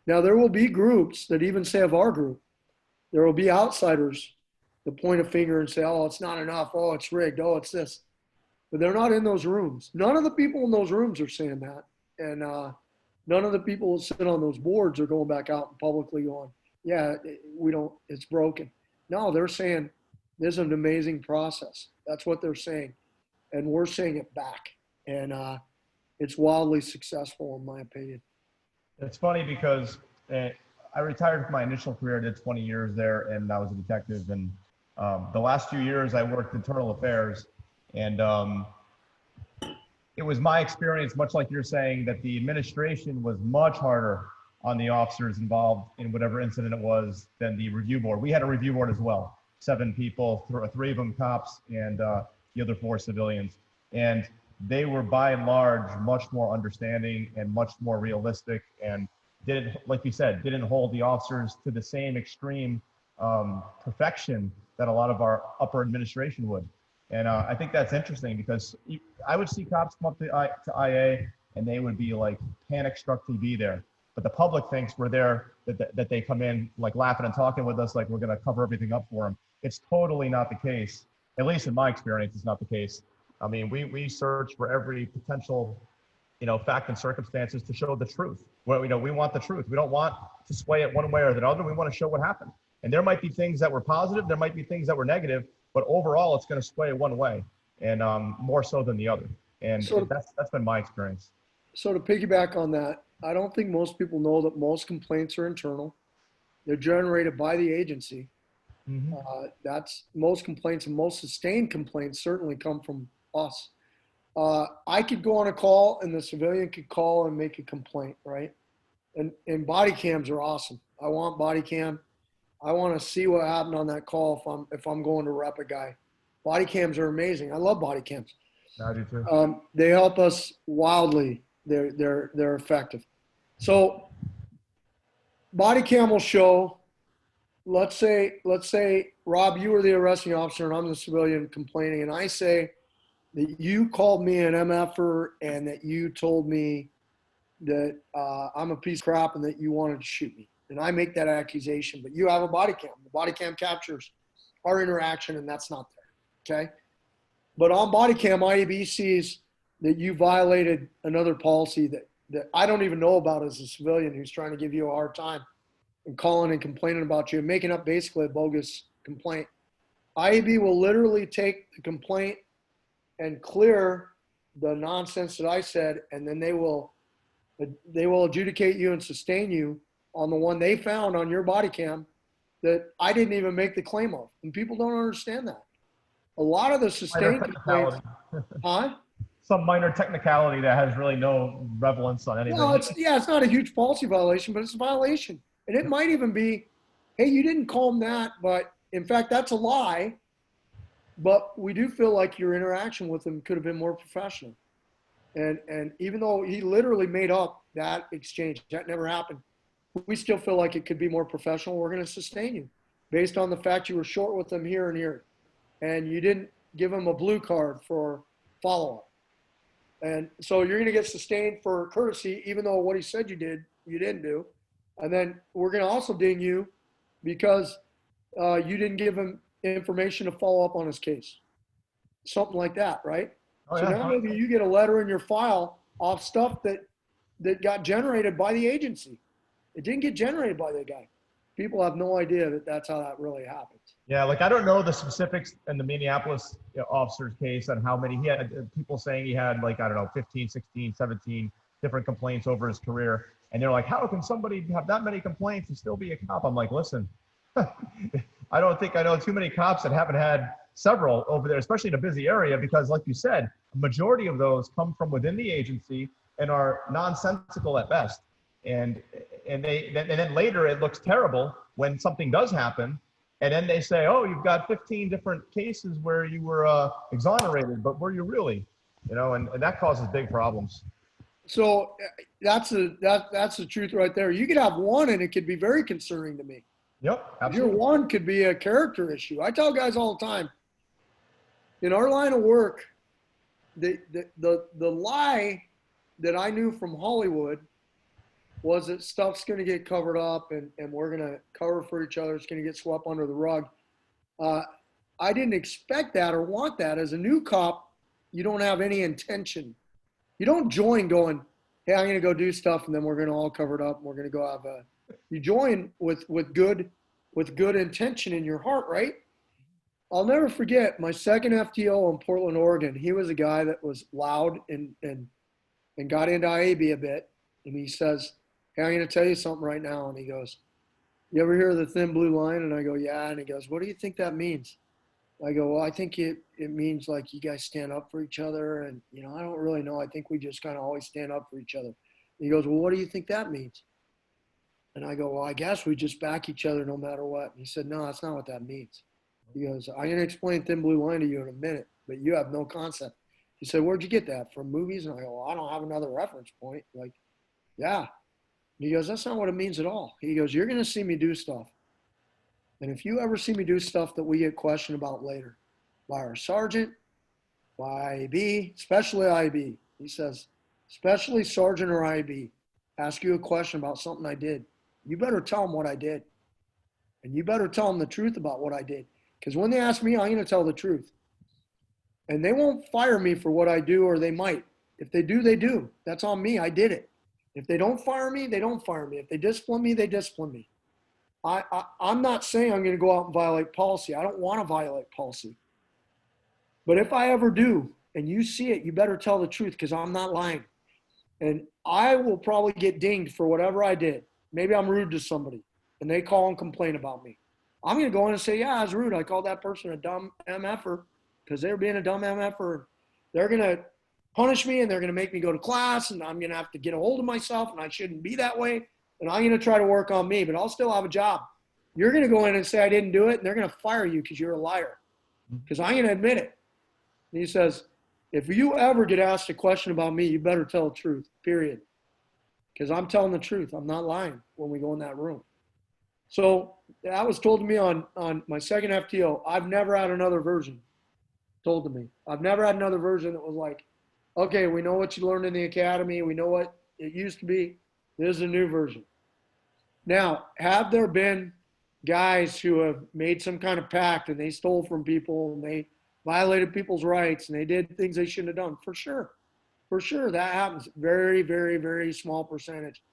S3: Now, there will be groups that even say of our group, there will be outsiders that point a finger and say, oh, it's not enough. Oh, it's rigged. Oh, it's this. But they're not in those rooms. None of the people in those rooms are saying that. And none of the people who sit on those boards are going back out and publicly going, yeah, it's broken. No, they're saying this is an amazing process. That's what they're saying. And we're saying it back. And it's wildly successful, in my opinion.
S1: It's funny because I retired from my initial career, did 20 years there, and I was a detective. And the last few years I worked internal affairs. And it was my experience, much like you're saying, that the administration was much harder on the officers involved in whatever incident it was than the review board. We had a review board as well, 7 people, 3 of them cops, and the other 4 civilians. And they were by and large much more understanding and much more realistic, and didn't, like you said, didn't hold the officers to the same extreme perfection that a lot of our upper administration would. And I think that's interesting, because I would see cops come up to IA and they would be like panic struck to be there. But the public thinks we're there, that they come in like laughing and talking with us like we're going to cover everything up for them. it's totally not the case. At least in my experience, it's not the case. I mean, we search for every potential, fact and circumstances to show the truth. Well, we want the truth. We don't want to sway it one way or the other. We want to show what happened. And there might be things that were positive. There might be things that were negative, but overall it's going to sway one way and more so than the other. And
S3: So-
S1: that's been my experience.
S3: So to piggyback on that, I don't think most people know that most complaints are internal. They're generated by the agency.
S1: Mm-hmm.
S3: That's most complaints, and most sustained complaints certainly come from us. I could go on a call and the civilian could call and make a complaint, right? And body cams are awesome. I want body cam. I want to see what happened on that call if I'm going to rep a guy. Body cams are amazing. I love body cams.
S1: I do too.
S3: They help us wildly. They're effective. So body cam will show. Let's say, Rob, you were the arresting officer and I'm the civilian complaining, and I say that you called me an MFer and that you told me that I'm a piece of crap and that you wanted to shoot me. And I make that accusation, but you have a body cam. The body cam captures our interaction, and that's not there, okay? But on body cam, IAB sees that you violated another policy that I don't even know about as a civilian who's trying to give you a hard time and calling and complaining about you and making up basically a bogus complaint. IAB will literally take the complaint and clear the nonsense that I said, and then they will adjudicate you and sustain you on the one they found on your body cam that I didn't even make the claim of. And people don't understand that. A lot of the sustained complaints,
S1: Some minor technicality that has really no relevance on anything.
S3: well, it's not a huge policy violation, but it's a violation. And it might even be, hey, you didn't call him that, but in fact, that's a lie. But we do feel like your interaction with him could have been more professional. And even though he literally made up that exchange, that never happened, we still feel like it could be more professional. We're going to sustain you based on the fact you were short with him here and here. And you didn't give him a blue card for follow-up. And so you're going to get sustained for courtesy, even though what he said you didn't do. And then we're going to also ding you because you didn't give him information to follow up on his case. Something like that, right?
S1: Oh,
S3: so
S1: yeah.
S3: now maybe you get a letter in your file off stuff that got generated by the agency. It didn't get generated by the guy. People have no idea that that's how that really happens.
S1: Yeah, like I don't know the specifics in the Minneapolis officer's case and how many he had. People saying he had 15, 16, 17 different complaints over his career. And they're like, how can somebody have that many complaints and still be a cop? I'm like, listen, I don't think I know too many cops that haven't had several over there, especially in a busy area, because like you said, a majority of those come from within the agency and are nonsensical at best. And then later it looks terrible when something does happen. And then they say, oh, you've got 15 different cases where you were exonerated, but were you really? And that causes big problems.
S3: So that's the truth right there. You could have one and it could be very concerning to me.
S1: Yep, absolutely.
S3: Your one could be a character issue. I tell guys all the time, in our line of work, the lie that I knew from Hollywood was that stuff's going to get covered up and we're going to cover for each other. It's going to get swept under the rug. I didn't expect that or want that. As a new cop, you don't have any intention. You don't join going, hey, I'm going to go do stuff and then we're going to all cover it up and we're going to go have a – you join with good intention in your heart, right? I'll never forget my second FTO in Portland, Oregon. He was a guy that was loud and got into IAB a bit. And he says, hey, I'm going to tell you something right now. And he goes, you ever hear of the thin blue line? And I go, yeah. And he goes, what do you think that means? I go, well, I think it means like you guys stand up for each other. And, I don't really know. I think we just kind of always stand up for each other. And he goes, well, what do you think that means? And I go, well, I guess we just back each other no matter what. And he said, no, that's not what that means. He goes, I'm going to explain thin blue line to you in a minute, but you have no concept. He said, where'd you get that? From movies? And I go, well, I don't have another reference point. Like, yeah. And he goes, that's not what it means at all. He goes, you're going to see me do stuff. And if you ever see me do stuff that we get questioned about later by our sergeant, by IB, especially IB, he says, especially sergeant or IB, ask you a question about something I did, you better tell them what I did. And you better tell them the truth about what I did. Because when they ask me, I'm going to tell the truth. And they won't fire me for what I do, or they might. If they do, they do. That's on me. I did it. If they don't fire me, they don't fire me. If they discipline me, they discipline me. I'm not saying I'm going to go out and violate policy. I don't want to violate policy. But if I ever do, and you see it, you better tell the truth, because I'm not lying. And I will probably get dinged for whatever I did. Maybe I'm rude to somebody, and they call and complain about me. I'm going to go in and say, yeah, I was rude. I called that person a dumb MFer because they were being a dumb MFer. They're going to punish me, and they're going to make me go to class, and I'm going to have to get a hold of myself, and I shouldn't be that way. And I'm going to try to work on me, but I'll still have a job. You're going to go in and say I didn't do it, and they're going to fire you because you're a liar, because I'm going to admit it. And he says, if you ever get asked a question about me, you better tell the truth, period. Because I'm telling the truth. I'm not lying when we go in that room. So that was told to me on my second FTO. I've never had another version told to me. I've never had another version that was like, okay, we know what you learned in the academy. We know what it used to be. This is a new version. Now, have there been guys who have made some kind of pact and they stole from people and they violated people's rights and they did things they shouldn't have done? For sure. For sure, that happens. Very, very, very small percentage.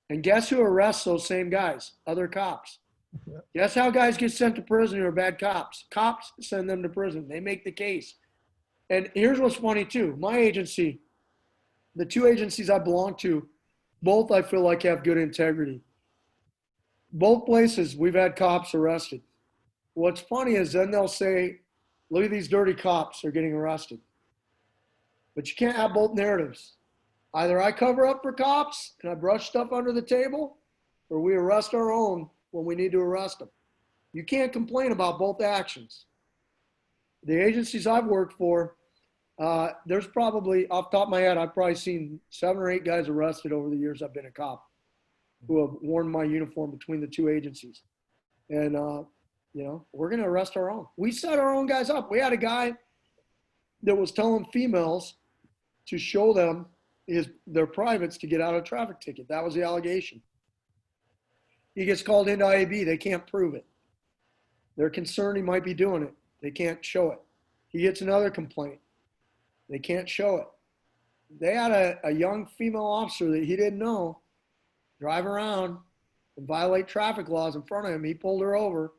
S3: And guess who arrests those same guys? Other cops. Yeah. Guess how guys get sent to prison who are bad cops? Cops send them to prison. They make the case. And here's what's funny too. My agency, the two agencies I belong to, both I feel like have good integrity. Both places we've had cops arrested. What's funny is then they'll say, look at these dirty cops, they're getting arrested. But you can't have both narratives. Either I cover up for cops and I brush stuff under the table, or we arrest our own when we need to arrest them. You can't complain about both actions. The agencies I've worked for, there's probably, off the top of my head, I've probably seen 7 or 8 guys arrested over the years I've been a cop who have worn my uniform between the two agencies. And, we're going to arrest our own. We set our own guys up. We had a guy that was telling females to show them their privates to get out a traffic ticket. That was the allegation. He gets called into IAB. They can't prove it. They're concerned he might be doing it. They can't show it. He gets another complaint. They can't show it. They had a young female officer that he didn't know drive around and violate traffic laws in front of him. He pulled her over.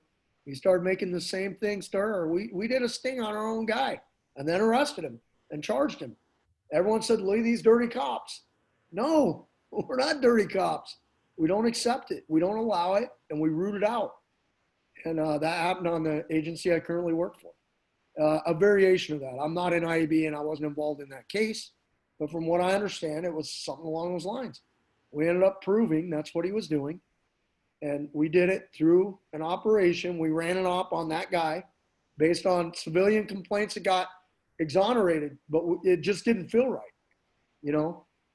S3: He started making the same things to her. We did a sting on our own guy and then arrested him and charged him. Everyone said, look at these dirty cops. No, we're not dirty cops. We don't accept it. We don't allow it, and we root it out. And that happened on the agency I currently work for. A variation of that. I'm not in IAB, and I wasn't involved in that case. But from what I understand, it was something along those lines. We ended up proving that's what he was doing. And we did it through an operation. We ran an op on that guy based on civilian complaints that got exonerated, but it just didn't feel right.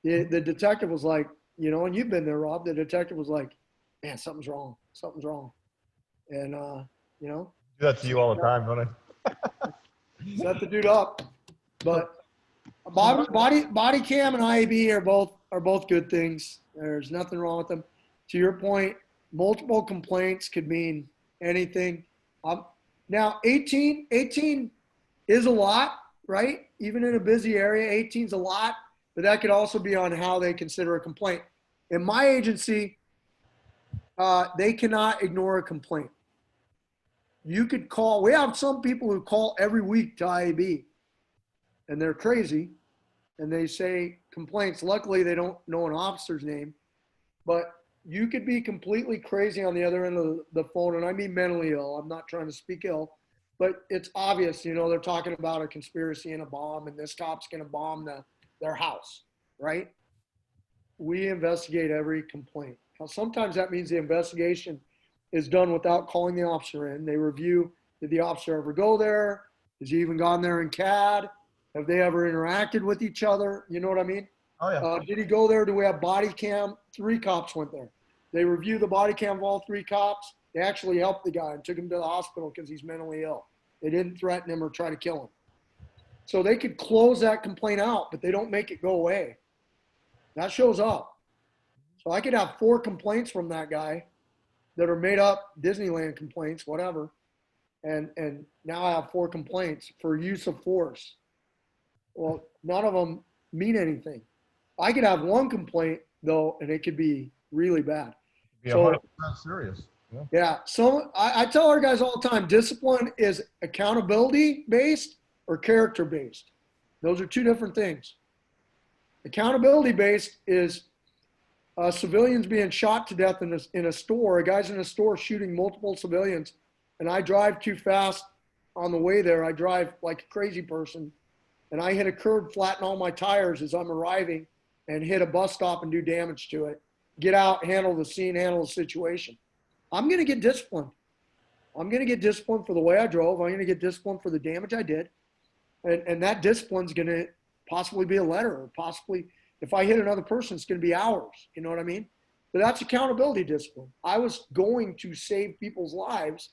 S3: The detective was like, and you've been there, Rob, the detective was like, man, something's wrong. And,
S1: do that to you all the time, don't I?
S3: Set the dude up. But body cam and IAB are both good things. There's nothing wrong with them. To your point, multiple complaints could mean anything. Now 18 is a lot, right? Even in a busy area, 18 is a lot, but that could also be on how they consider a complaint. In my agency, they cannot ignore a complaint. You could call, we have some people who call every week to IAB, and they're crazy, and they say complaints. Luckily, they don't know an officer's name, but you could be completely crazy on the other end of the phone, and I mean mentally ill. I'm not trying to speak ill, but it's obvious, they're talking about a conspiracy and a bomb, and this cop's going to bomb their house, right? We investigate every complaint. Now, sometimes that means the investigation is done without calling the officer in. They review, did the officer ever go there? Has he even gone there in CAD? Have they ever interacted with each other? You know what I mean?
S1: Oh, yeah.
S3: Did he go there? Do we have body cam? 3 cops went there. They reviewed the body cam of all 3 cops. They actually helped the guy and took him to the hospital because he's mentally ill. They didn't threaten him or try to kill him. So they could close that complaint out, but they don't make it go away. That shows up. So I could have 4 complaints from that guy that are made up Disneyland complaints, whatever. and now I have 4 complaints for use of force. Well, none of them mean anything. I could have 1 complaint though, and it could be really bad.
S1: Be 100% serious. Yeah.
S3: Yeah. So I tell our guys all the time, discipline is accountability based or character based. Those are 2 different things. Accountability based is civilians being shot to death in a store. A guy's in a store shooting multiple civilians, and I drive too fast on the way there. I drive like a crazy person, and I hit a curb, flatten all my tires as I'm arriving, and hit a bus stop and do damage to it. Get out, handle the scene, handle the situation. I'm going to get disciplined. I'm going to get disciplined for the way I drove. I'm going to get disciplined for the damage I did. And that discipline's going to possibly be a letter, or possibly if I hit another person, it's going to be hours. You know what I mean? But that's accountability discipline. I was going to save people's lives,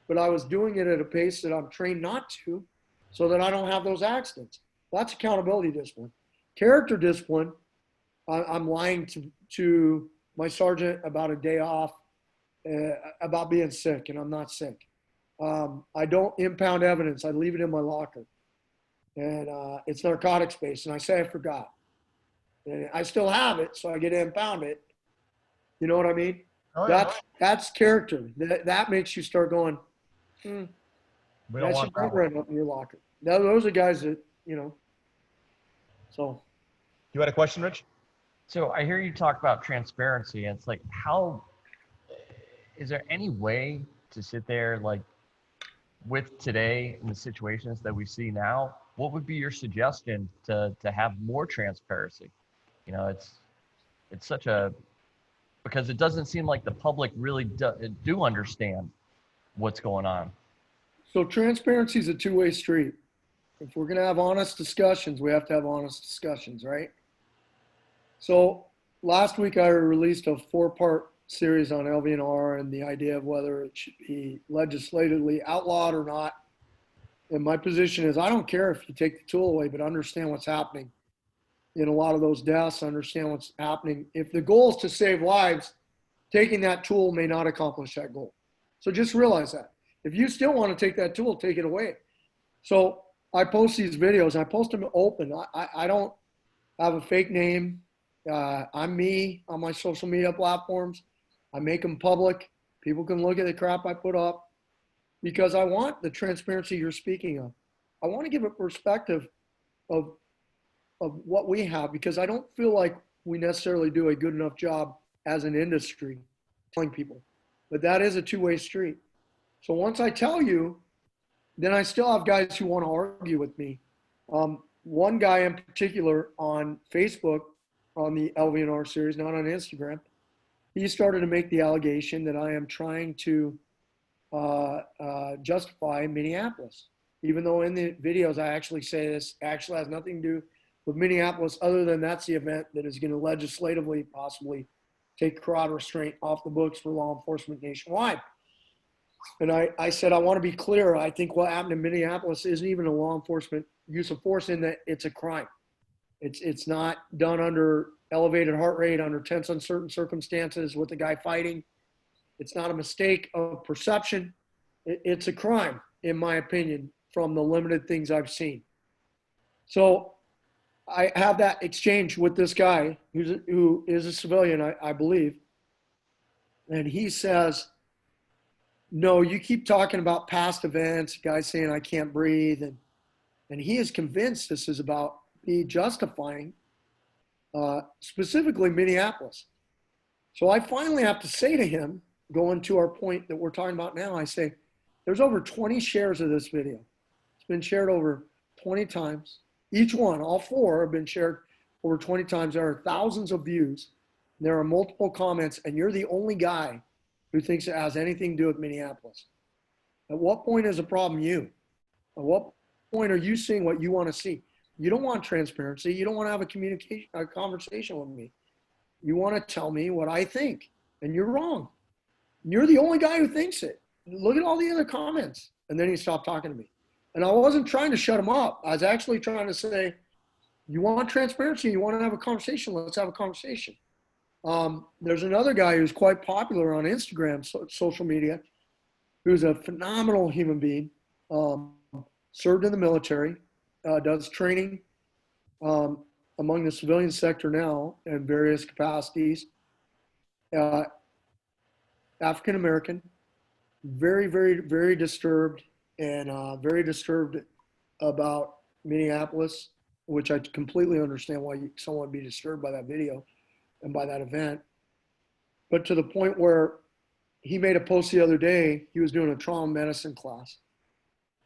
S3: but I was doing it at a pace that I'm trained not to, so that I don't have those accidents. That's accountability discipline. Character discipline, I'm lying to my sergeant about a day off, about being sick, and I'm not sick. I don't impound evidence. I leave it in my locker. And it's narcotics based, and I say I forgot. And I still have it, so I get to impound it. You know what I mean?
S1: Oh, yeah.
S3: That's character. That makes you start going,
S1: We don't
S3: that
S1: want
S3: should
S1: that
S3: never end up in your locker. Now, those are guys that, so.
S1: You had a question, Rich?
S4: So I hear you talk about transparency, and it's like, is there any way to sit there like with today in the situations that we see now? What would be your suggestion to have more transparency? It's such because it doesn't seem like the public really do understand what's going on.
S3: So transparency is a 2-way street. If we're going to have honest discussions, we have to have honest discussions, right? So last week I released a 4-part series on LVNR and the idea of whether it should be legislatively outlawed or not. And my position is, I don't care if you take the tool away, but understand what's happening in a lot of those deaths, understand what's happening. If the goal is to save lives, taking that tool may not accomplish that goal. So just realize that. If you still want to take that tool, take it away. So I post these videos. I post them open. I don't have a fake name. I'm me on my social media platforms. I make them public. People can look at the crap I put up because I want the transparency you're speaking of. I want to give a perspective of what we have, because I don't feel like we necessarily do a good enough job as an industry telling people. But that is a 2-way street. So once I tell you, then I still have guys who want to argue with me. One guy in particular on Facebook, on the LVNR series, not on Instagram, he started to make the allegation that I am trying to justify Minneapolis, even though in the videos I actually say this actually has nothing to do with Minneapolis, other than that's the event that is going to legislatively possibly take crowd restraint off the books for law enforcement nationwide. And I said, I want to be clear. I think what happened in Minneapolis isn't even a law enforcement use of force, in that it's a crime. It's not done under elevated heart rate, under tense, uncertain circumstances with the guy fighting. It's not a mistake of perception. It's a crime, in my opinion, from the limited things I've seen. So I have that exchange with this guy who is a civilian, I believe. And he says, no, you keep talking about past events, guys saying I can't breathe. And he is convinced this is about me justifying specifically Minneapolis. So I finally have to say to him, going to our point that we're talking about now, I say, there's over 20 shares of this video. It's been shared over 20 times. Each one, all 4 have been shared over 20 times. There are thousands of views. There are multiple comments, and you're the only guy who thinks it has anything to do with Minneapolis. At what point is the problem you? At what point are you seeing what you want to see? You don't want transparency. You don't want to have a conversation with me. You want to tell me what I think, and you're wrong. You're the only guy who thinks it. Look at all the other comments. And then he stopped talking to me. And I wasn't trying to shut him up. I was actually trying to say, you want transparency, you want to have a conversation, let's have a conversation. There's another guy who's quite popular on Instagram, social media, who's a phenomenal human being, served in the military, does training among the civilian sector now in various capacities. African American, very, very, very disturbed, and very disturbed about Minneapolis, which I completely understand why someone would be disturbed by that video and by that event. But to the point where he made a post the other day, he was doing a trauma medicine class,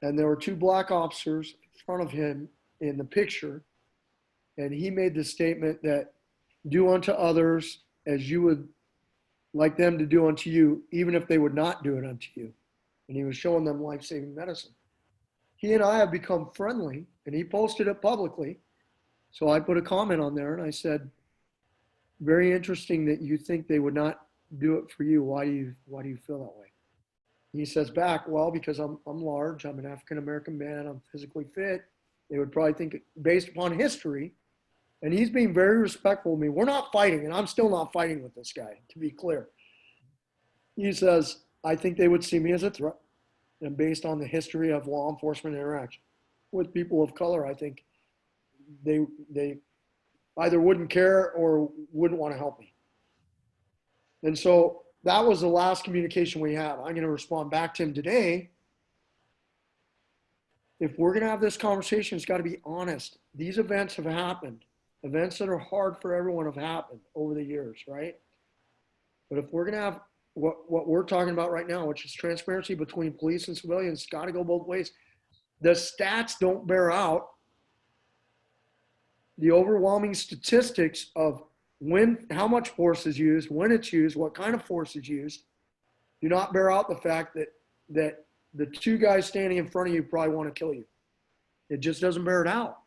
S3: and there were two black officers in front of him in the picture, and he made the statement that do unto others as you would like them to do unto you, even if they would not do it unto you. And he was showing them life-saving medicine. He and I have become friendly, and he posted it publicly. So I put a comment on there, and I said, very interesting that you think they would not do it for you. Why do you feel that way? He says back, well, because I'm large, I'm an African-American man, I'm physically fit. They would probably think, based upon history, and he's being very respectful of me. We're not fighting, and I'm still not fighting with this guy, to be clear. He says, I think they would see me as a threat. And based on the history of law enforcement interaction with people of color, I think they either wouldn't care or wouldn't want to help me. And so that was the last communication we have. I'm going to respond back to him today. If we're going to have this conversation, it's got to be honest. These events have happened. Events that are hard for everyone have happened over the years, right? But if we're going to have what we're talking about right now, which is transparency between police and civilians, it's got to go both ways. The stats don't bear out the overwhelming statistics of how much force is used, when it's used, what kind of force is used, do not bear out the fact that the two guys standing in front of you probably want to kill you. It just doesn't bear it out.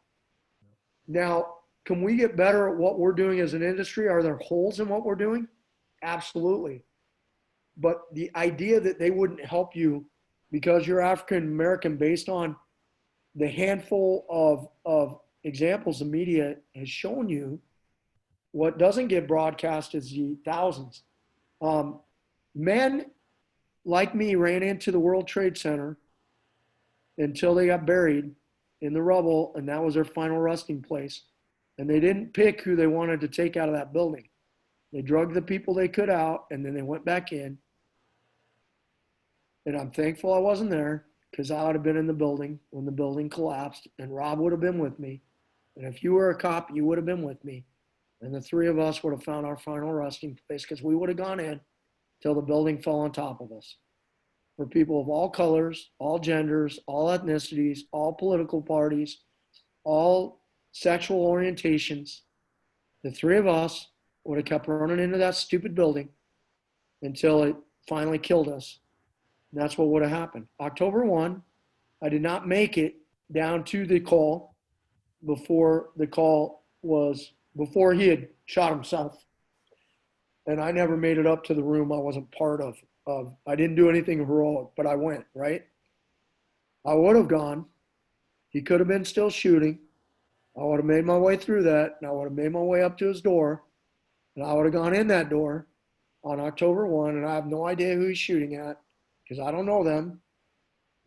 S3: Now, can we get better at what we're doing as an industry? Are there holes in what we're doing? Absolutely. But the idea that they wouldn't help you because you're African American, based on the handful of examples the media has shown you, what doesn't get broadcast is the thousands. Men like me ran into the World Trade Center until they got buried in the rubble, and that was their final resting place. And they didn't pick who they wanted to take out of that building. They drugged the people they could out, and then they went back in. And I'm thankful I wasn't there, because I would have been in the building when the building collapsed, and Rob would have been with me. And if you were a cop, you would have been with me. And the three of us would have found our final resting place, because we would have gone in till the building fell on top of us. For people of all colors, all genders, all ethnicities, all political parties, all sexual orientations, the three of us would have kept running into that stupid building until it finally killed us. And that's what would have happened. October 1, I did not make it down to the call before he had shot himself. And I never made it up to the room I wasn't part of. I didn't do anything heroic, but I went, right? I would have gone. He could have been still shooting. I would have made my way through that, and I would have made my way up to his door, and I would have gone in that door on October 1, and I have no idea who he's shooting at, because I don't know them,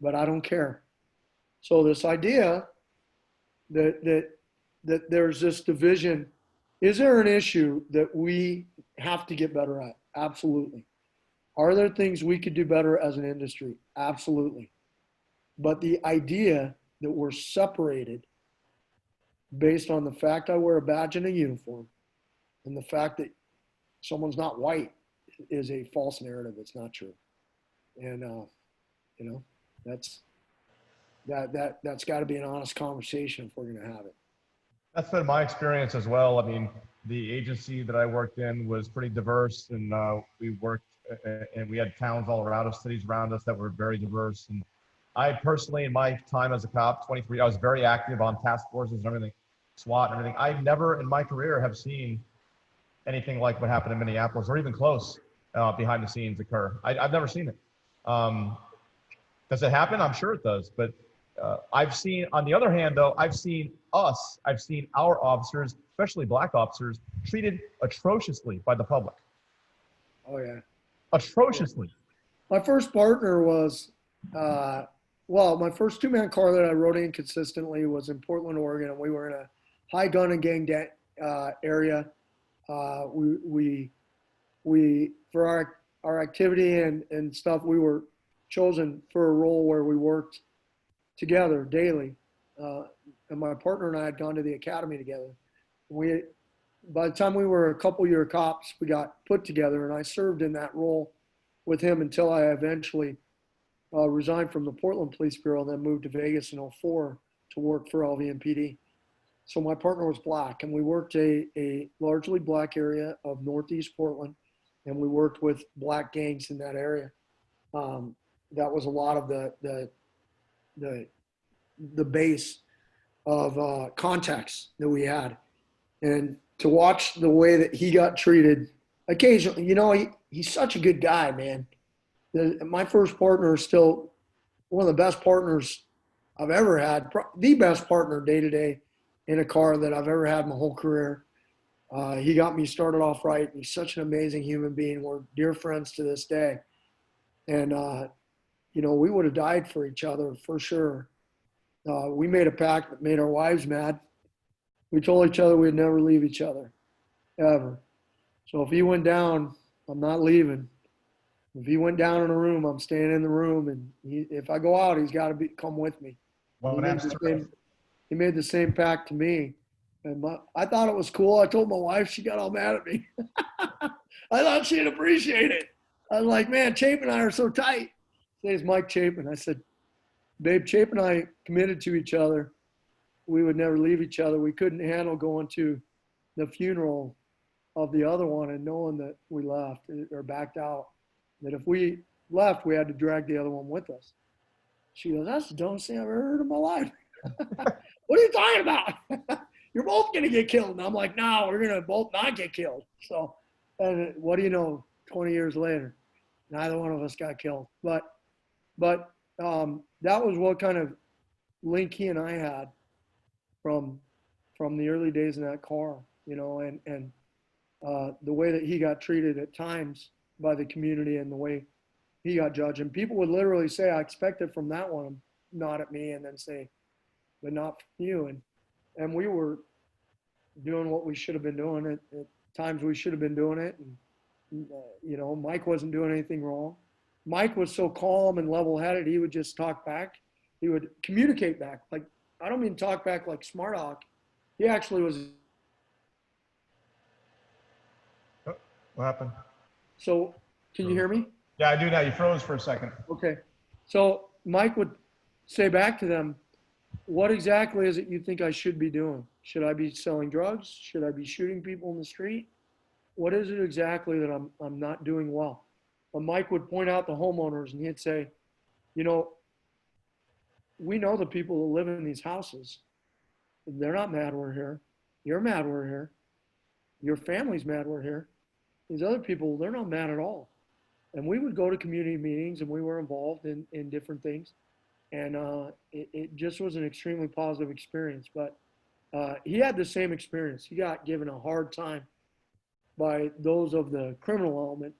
S3: but I don't care. So this idea that there's this division, is there an issue that we have to get better at? Absolutely. Are there things we could do better as an industry? Absolutely. But the idea that we're separated based on the fact I wear a badge and a uniform and the fact that someone's not white is a false narrative. It's not true. And, that's got to be an honest conversation if we're going to have it.
S1: That's been my experience as well. I mean, the agency that I worked in was pretty diverse, and we worked and we had towns all around us, cities around us that were very diverse. And I personally, in my time as a cop, 23, I was very active on task forces and everything, SWAT and everything. I never in my career have seen anything like what happened in Minneapolis, or even close behind the scenes occur. I've never seen it. Does it happen? I'm sure it does. But I've seen, on the other hand, though, I've seen our officers, especially black officers, treated atrociously by the public.
S3: Oh, yeah.
S1: Atrociously.
S3: My first partner was, my first two-man car that I rode in consistently was in Portland, Oregon, and we were in a high gun and gang area. We for our activity and stuff, we were chosen for a role where we worked together daily. And my partner and I had gone to the academy together. By the time we were a couple-year cops, we got put together, and I served in that role with him until I eventually resigned from the Portland Police Bureau and then moved to Vegas in 2004 to work for LVMPD. So my partner was black, and we worked a largely black area of Northeast Portland, and we worked with black gangs in that area. That was a lot of the base of contacts that we had. And to watch the way that he got treated occasionally, he's such a good guy, man. My first partner is still one of the best partners I've ever had, the best partner day to day in a car that I've ever had my whole career. He got me started off right. He's such an amazing human being. We're dear friends to this day. And, we would have died for each other for sure. We made a pact that made our wives mad. We told each other we'd never leave each other, ever. So if he went down, I'm not leaving. If he went down in a room, I'm staying in the room. And if I go out, he's got to come with me. He made the same pact to me. And I thought it was cool. I told my wife, she got all mad at me. I thought she'd appreciate it. I was like, man, Chape and I are so tight. His name's Mike Chapin. I said, babe, Chape and I committed to each other. We would never leave each other. We couldn't handle going to the funeral of the other one and knowing that we left or backed out. That if we left, we had to drag the other one with us. She goes, that's the dumbest thing I've ever heard in my life. What are you talking about? You're both going to get killed. And I'm like, no, we're going to both not get killed. So, and what do you know, 20 years later, neither one of us got killed. But that was what kind of link he and I had from the early days in that car, and the way that he got treated at times by the community and the way he got judged. And people would literally say, I expect it from that one, nod at me, and then say, but not from you. And we were doing what we should have been doing. At times we should have been doing it. And, Mike wasn't doing anything wrong. Mike was so calm and level-headed, he would just talk back. He would communicate back. Like, I don't mean talk back like smart aleck. He actually was.
S1: Oh, what happened?
S3: So, can you hear me?
S1: Yeah, I do now. You froze for a second.
S3: Okay. So Mike would say back to them, what exactly is it you think I should be doing? Should I be selling drugs? Should I be shooting people in the street? What is it exactly that I'm not doing well? But Mike would point out the homeowners and he'd say, we know the people who live in these houses. They're not mad we're here. You're mad we're here. Your family's mad we're here. These other people, they're not mad at all. And we would go to community meetings and we were involved in different things. And it just was an extremely positive experience. But he had the same experience. He got given a hard time by those of the criminal element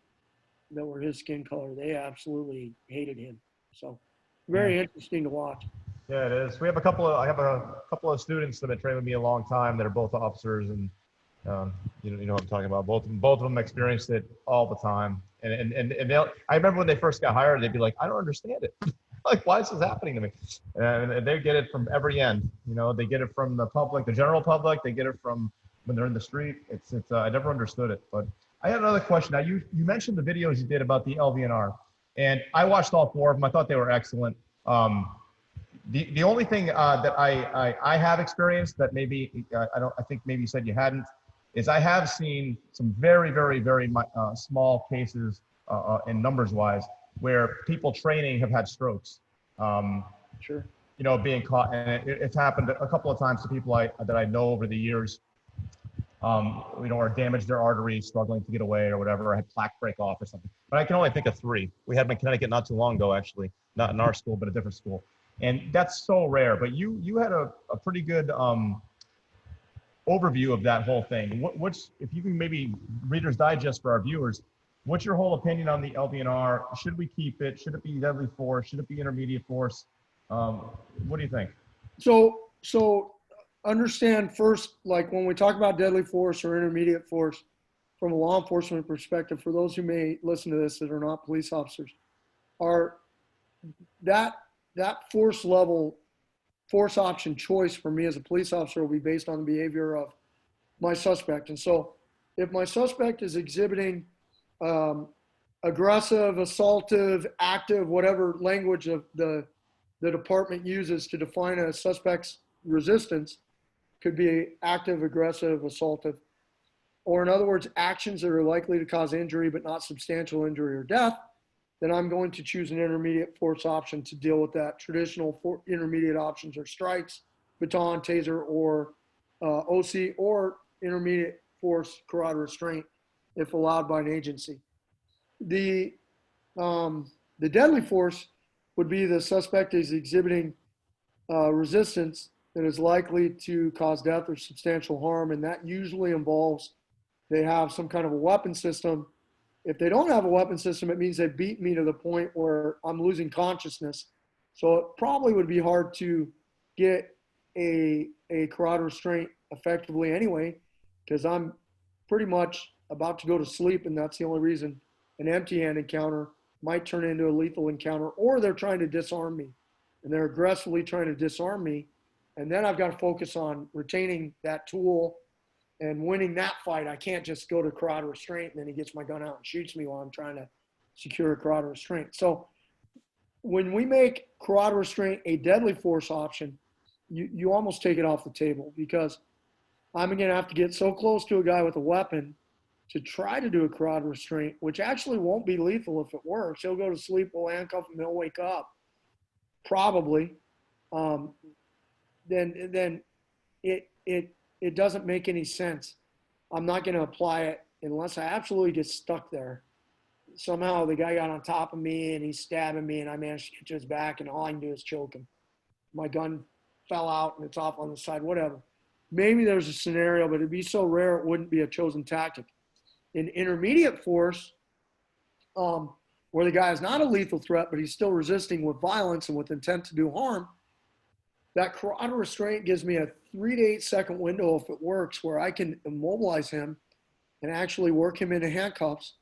S3: that were his skin color. They absolutely hated him. So very interesting to watch.
S1: Yeah, it is. I have a couple of students that have trained with me a long time that are both officers, and you know what I'm talking about. Both of them experienced it all the time. And I remember when they first got hired, they'd be like, I don't understand it. Like, why is this happening to me? And they get it from every end. They get it from the public, the general public. They get it from when they're in the street. It's I never understood it. But I had another question. Now, you mentioned the videos you did about the LVNR, and I watched all 4 of them. I thought they were excellent. The only thing that I have experienced that maybe I think maybe you said you hadn't, is I have seen some very, very, very small cases in numbers wise where people training have had strokes.
S3: Sure.
S1: Being caught, and it's happened a couple of times to people that I know over the years. Or damaged their arteries struggling to get away or whatever, or had plaque break off or something. But I can only think of 3. We had them in Connecticut not too long ago, actually, not in our school, but a different school. And that's so rare. But you had a pretty good overview of that whole thing. What's, if you can maybe Reader's Digest for our viewers, What's your whole opinion on the LBNR? Should we keep it? Should it be deadly force? Should it be intermediate force? What do you think?
S3: So understand first, like when we talk about deadly force or intermediate force from a law enforcement perspective, for those who may listen to this that are not police officers, are that force level, force option choice for me as a police officer will be based on the behavior of my suspect. And so if my suspect is exhibiting aggressive, assaultive, active, whatever language of the department uses to define a suspect's resistance, could be active, aggressive, assaultive, or in other words, actions that are likely to cause injury but not substantial injury or death, then I'm going to choose an intermediate force option to deal with that. Traditional intermediate options are strikes, baton, taser, or OC, or intermediate force carotid restraint if allowed by an agency. The deadly force would be the suspect is exhibiting resistance that is likely to cause death or substantial harm, and that usually involves they have some kind of a weapon system. If they don't have a weapon system, it means they beat me to the point where I'm losing consciousness. So it probably would be hard to get a carotid restraint effectively anyway, because I'm pretty much about to go to sleep, and that's the only reason an empty-hand encounter might turn into a lethal encounter, or they're trying to disarm me, and they're aggressively trying to disarm me, and then I've got to focus on retaining that tool and winning that fight. I can't just go to carotid restraint and then he gets my gun out and shoots me while I'm trying to secure a carotid restraint. So when we make carotid restraint a deadly force option, you almost take it off the table, because I'm going to have to get so close to a guy with a weapon to try to do a carotid restraint, which actually won't be lethal if it works. He'll go to sleep, we'll handcuff him, he'll wake up, probably. Then it doesn't make any sense. I'm not going to apply it unless I absolutely get stuck there. Somehow the guy got on top of me and he's stabbing me and I managed to get to his back and all I can do is choke him. My gun fell out and it's off on the side, whatever. Maybe there's a scenario, but it'd be so rare it wouldn't be a chosen tactic. In intermediate force, where the guy is not a lethal threat, but he's still resisting with violence and with intent to do harm, that carotid restraint gives me a 3 to 8 second window, if it works, where I can immobilize him and actually work him into handcuffs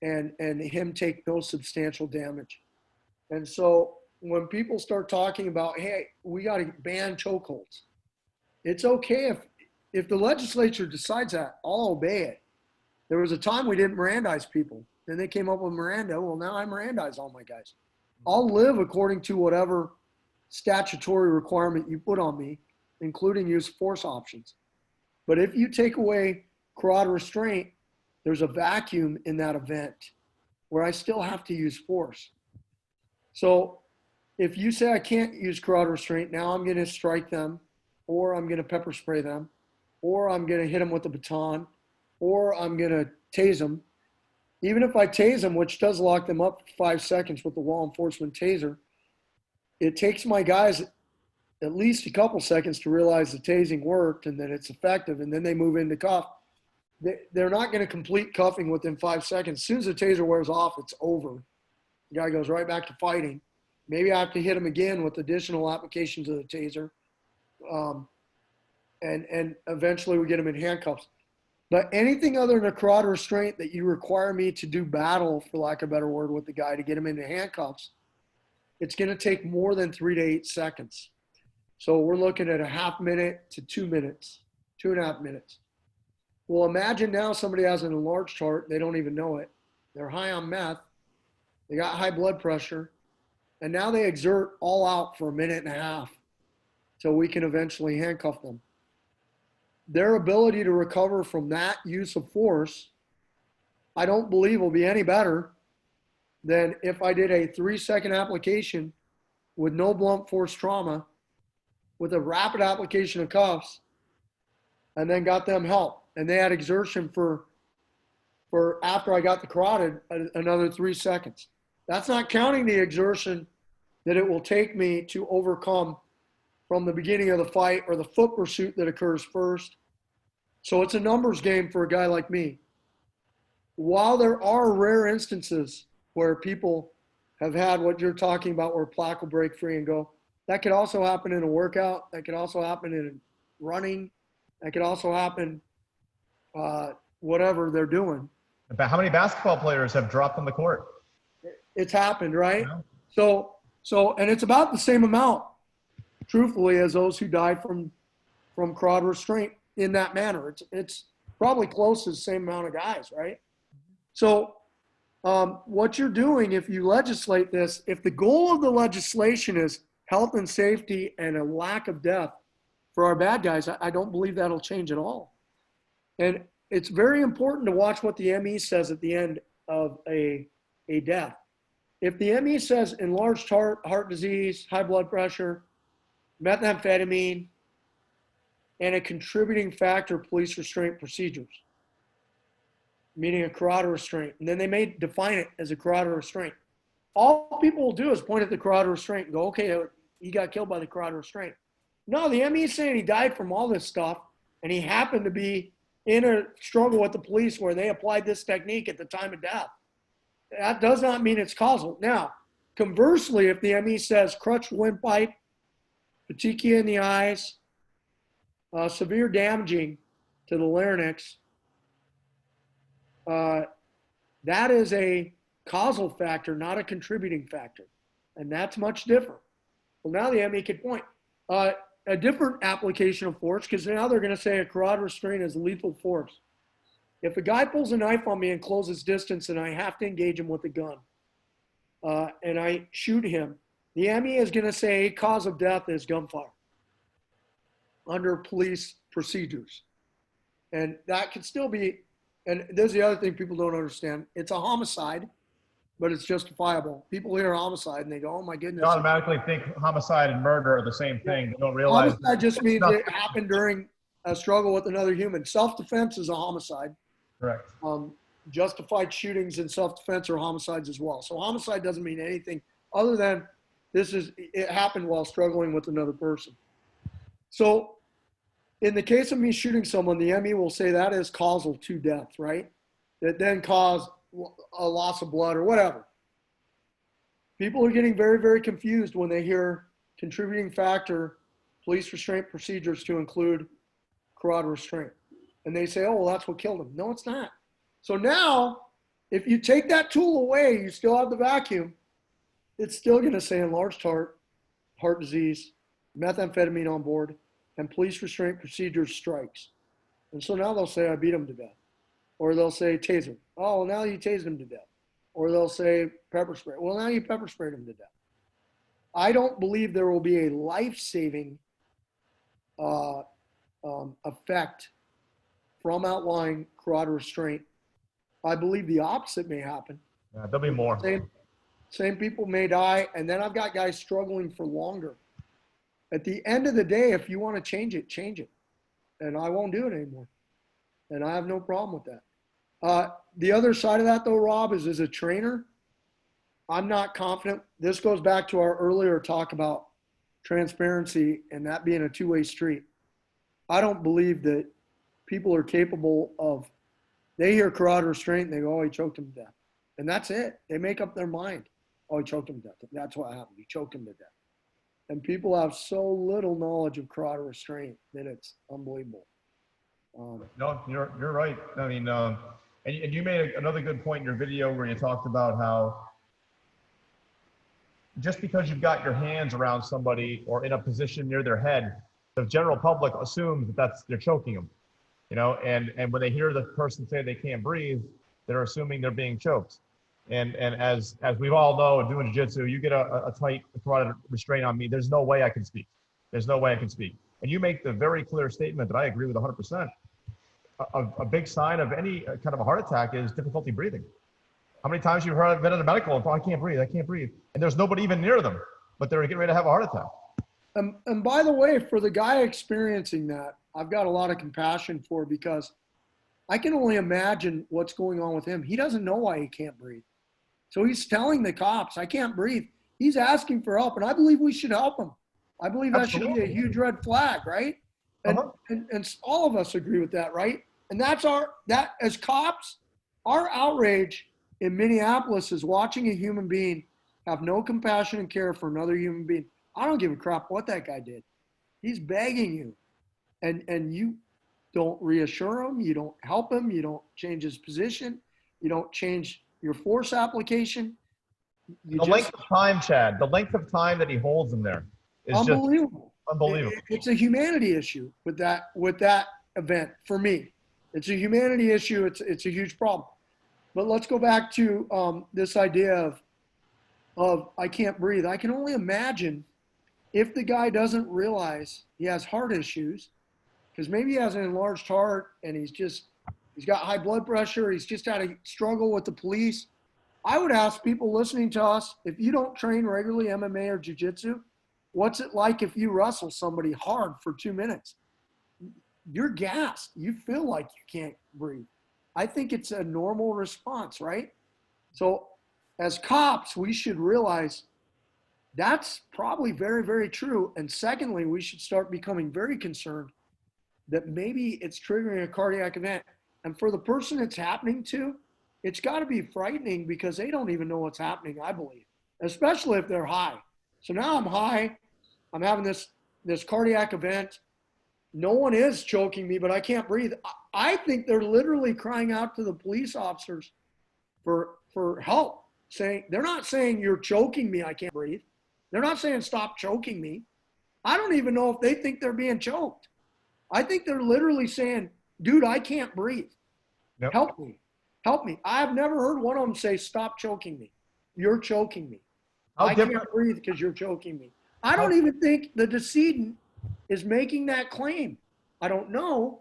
S3: and him take no substantial damage. And so when people start talking about, hey, we got to ban chokeholds, it's okay if the legislature decides that, I'll obey it. There was a time we didn't Mirandize people. Then they came up with Miranda. Well, now I Mirandize all my guys. I'll live according to whatever statutory requirement you put on me, including use force options. But if you take away carotid restraint, there's a vacuum in that event where I still have to use force. So if you say I can't use carotid restraint, now I'm going to strike them, or I'm going to pepper spray them, or I'm going to hit them with a baton, or I'm going to tase them. Even if I tase them, which does lock them up for 5 seconds with the law enforcement taser, it takes my guys at least a couple seconds to realize the tasing worked and that it's effective, and then they move into cuff. They're not going to complete cuffing within 5 seconds. As soon as the taser wears off, it's over. The guy goes right back to fighting. Maybe I have to hit him again with additional applications of the taser. And eventually we get him in handcuffs. But anything other than a carotid restraint that you require me to do battle, for lack of a better word, with the guy to get him into handcuffs, it's going to take more than 3 to 8 seconds. So we're looking at a half minute to 2 minutes, 2.5 minutes. Well, imagine now somebody has an enlarged heart. They don't even know it. They're high on meth. They got high blood pressure. And now they exert all out for 1.5 minutes till we can eventually handcuff them. Their ability to recover from that use of force, I don't believe will be any better than if I did a 3-second application with no blunt force trauma, with a rapid application of cuffs, and then got them help. And they had exertion for after I got the carotid, another 3 seconds. That's not counting the exertion that it will take me to overcome from the beginning of the fight, or the foot pursuit that occurs first. So it's a numbers game for a guy like me. while there are rare instances where people have had what you're talking about, where plaque will break free and go, that could also happen in a workout. That could also happen in running. That could also happen whatever they're doing.
S1: But how many basketball players have dropped on the court?
S3: It's happened, right?
S1: Yeah.
S3: So, and it's about the same amount, truthfully, as those who died from crowd restraint in that manner. It's probably close to the same amount of guys, right? So, what you're doing, if you legislate this, if the goal of the legislation is health and safety and a lack of death for our bad guys, I don't believe that'll change at all. And it's very important to watch what the ME says at the end of a death. If the ME says enlarged heart disease, high blood pressure, methamphetamine, and a contributing factor police restraint procedures, meaning a carotid restraint, and then they may define it as a carotid restraint. All people will do is point at the carotid restraint and go, okay, he got killed by the carotid restraint. No, the ME is saying he died from all this stuff, and he happened to be in a struggle with the police where they applied this technique at the time of death. That does not mean it's causal. Now, conversely, if the ME says crushed windpipe, petechia in the eyes, severe damaging to the larynx, that is a causal factor, not a contributing factor. And that's much different. Well, now the ME could point. A different application of force, because now they're going to say a carotid restraint is lethal force. If a guy pulls a knife on me and closes distance and I have to engage him with a gun, and I shoot him, the ME is going to say cause of death is gunfire under police procedures. And that could still be, and there's the other thing people don't understand. It's a homicide, but it's justifiable. People hear homicide and they go, oh my goodness.
S1: They automatically think homicide and murder are the same thing. They don't realize.
S3: Homicide just means it happened during a struggle with another human. Self-defense is a homicide.
S1: Correct.
S3: Justified shootings and self-defense are homicides as well. So homicide doesn't mean anything other than it happened while struggling with another person. So in the case of me shooting someone, the ME will say that is causal to death, right? That then caused a loss of blood or whatever. People are getting very, very confused when they hear contributing factor police restraint procedures to include carotid restraint. And they say, oh, well, that's what killed him. No, it's not. So now, if you take that tool away, you still have the vacuum. It's still going to say enlarged heart disease, methamphetamine on board, and police restraint procedures strikes. And so now they'll say, I beat him to death. Or they'll say taser. Oh, well, now you tased him to death. Or they'll say pepper spray. Well, now you pepper sprayed him to death. I don't believe there will be a life-saving effect from outlawing carotid restraint. I believe the opposite may happen.
S1: Yeah, there'll be more.
S3: Same people may die, and then I've got guys struggling for longer. At the end of the day, if you want to change it, change it. And I won't do it anymore. And I have no problem with that. The other side of that, though, Rob, is as a trainer, I'm not confident. This goes back to our earlier talk about transparency and that being a two-way street. I don't believe that people are capable of, they hear carotid restraint and they go, oh, he choked him to death. And that's it. They make up their mind. Oh, he choked him to death. That's what happened. He choked him to death. And people have so little knowledge of carotid restraint that it's unbelievable.
S1: No, you're right. I mean, and you made another good point in your video where you talked about how just because you've got your hands around somebody or in a position near their head, the general public assumes that you're choking them, you know, and when they hear the person say they can't breathe, they're assuming they're being choked. And as we all know, doing jiu-jitsu, you get a tight carotid restraint on me, there's no way I can speak. There's no way I can speak. And you make the very clear statement that I agree with 100%. A big sign of any kind of a heart attack is difficulty breathing. How many times you've been in a medical and thought, I can't breathe. And there's nobody even near them, but they're getting ready to have a heart attack.
S3: And by the way, for the guy experiencing that, I've got a lot of compassion for, because I can only imagine what's going on with him. He doesn't know why he can't breathe. So he's telling the cops, I can't breathe. He's asking for help, and I believe we should help him. I believe that should be a huge red flag, right? And all of us agree with that, right? And that as cops, our outrage in Minneapolis is watching a human being have no compassion and care for another human being. I don't give a crap what that guy did. He's begging you. And you don't reassure him. You don't help him. You don't change his position. You don't change your force application.
S1: Length of time, Chad, the length of time that he holds him there is
S3: unbelievable.
S1: Just unbelievable.
S3: It's a humanity issue with that event for me. It's a humanity issue. It's a huge problem. But let's go back to this idea of I can't breathe. I can only imagine if the guy doesn't realize he has heart issues, because maybe he has an enlarged heart and he's got high blood pressure. He's just had a struggle with the police. I would ask people listening to us, if you don't train regularly MMA or jiu-jitsu, what's it like if you wrestle somebody hard for 2 minutes? You're gassed. You feel like you can't breathe. I think it's a normal response, right? So as cops, we should realize that's probably very, very true. And secondly, we should start becoming very concerned that maybe it's triggering a cardiac event. And for the person it's happening to, it's got to be frightening because they don't even know what's happening, I believe, especially if they're high. So now I'm high. I'm having this cardiac event. No one is choking me, but I can't breathe. I think they're literally crying out to the police officers for help. They're not saying you're choking me, I can't breathe. They're not saying stop choking me. I don't even know if they think they're being choked. I think they're literally saying, dude, I can't breathe.
S1: Yep.
S3: Help me. Help me. I've never heard one of them say, stop choking me. You're choking me. I can't breathe because you're choking me. I don't even think the decedent is making that claim. I don't know,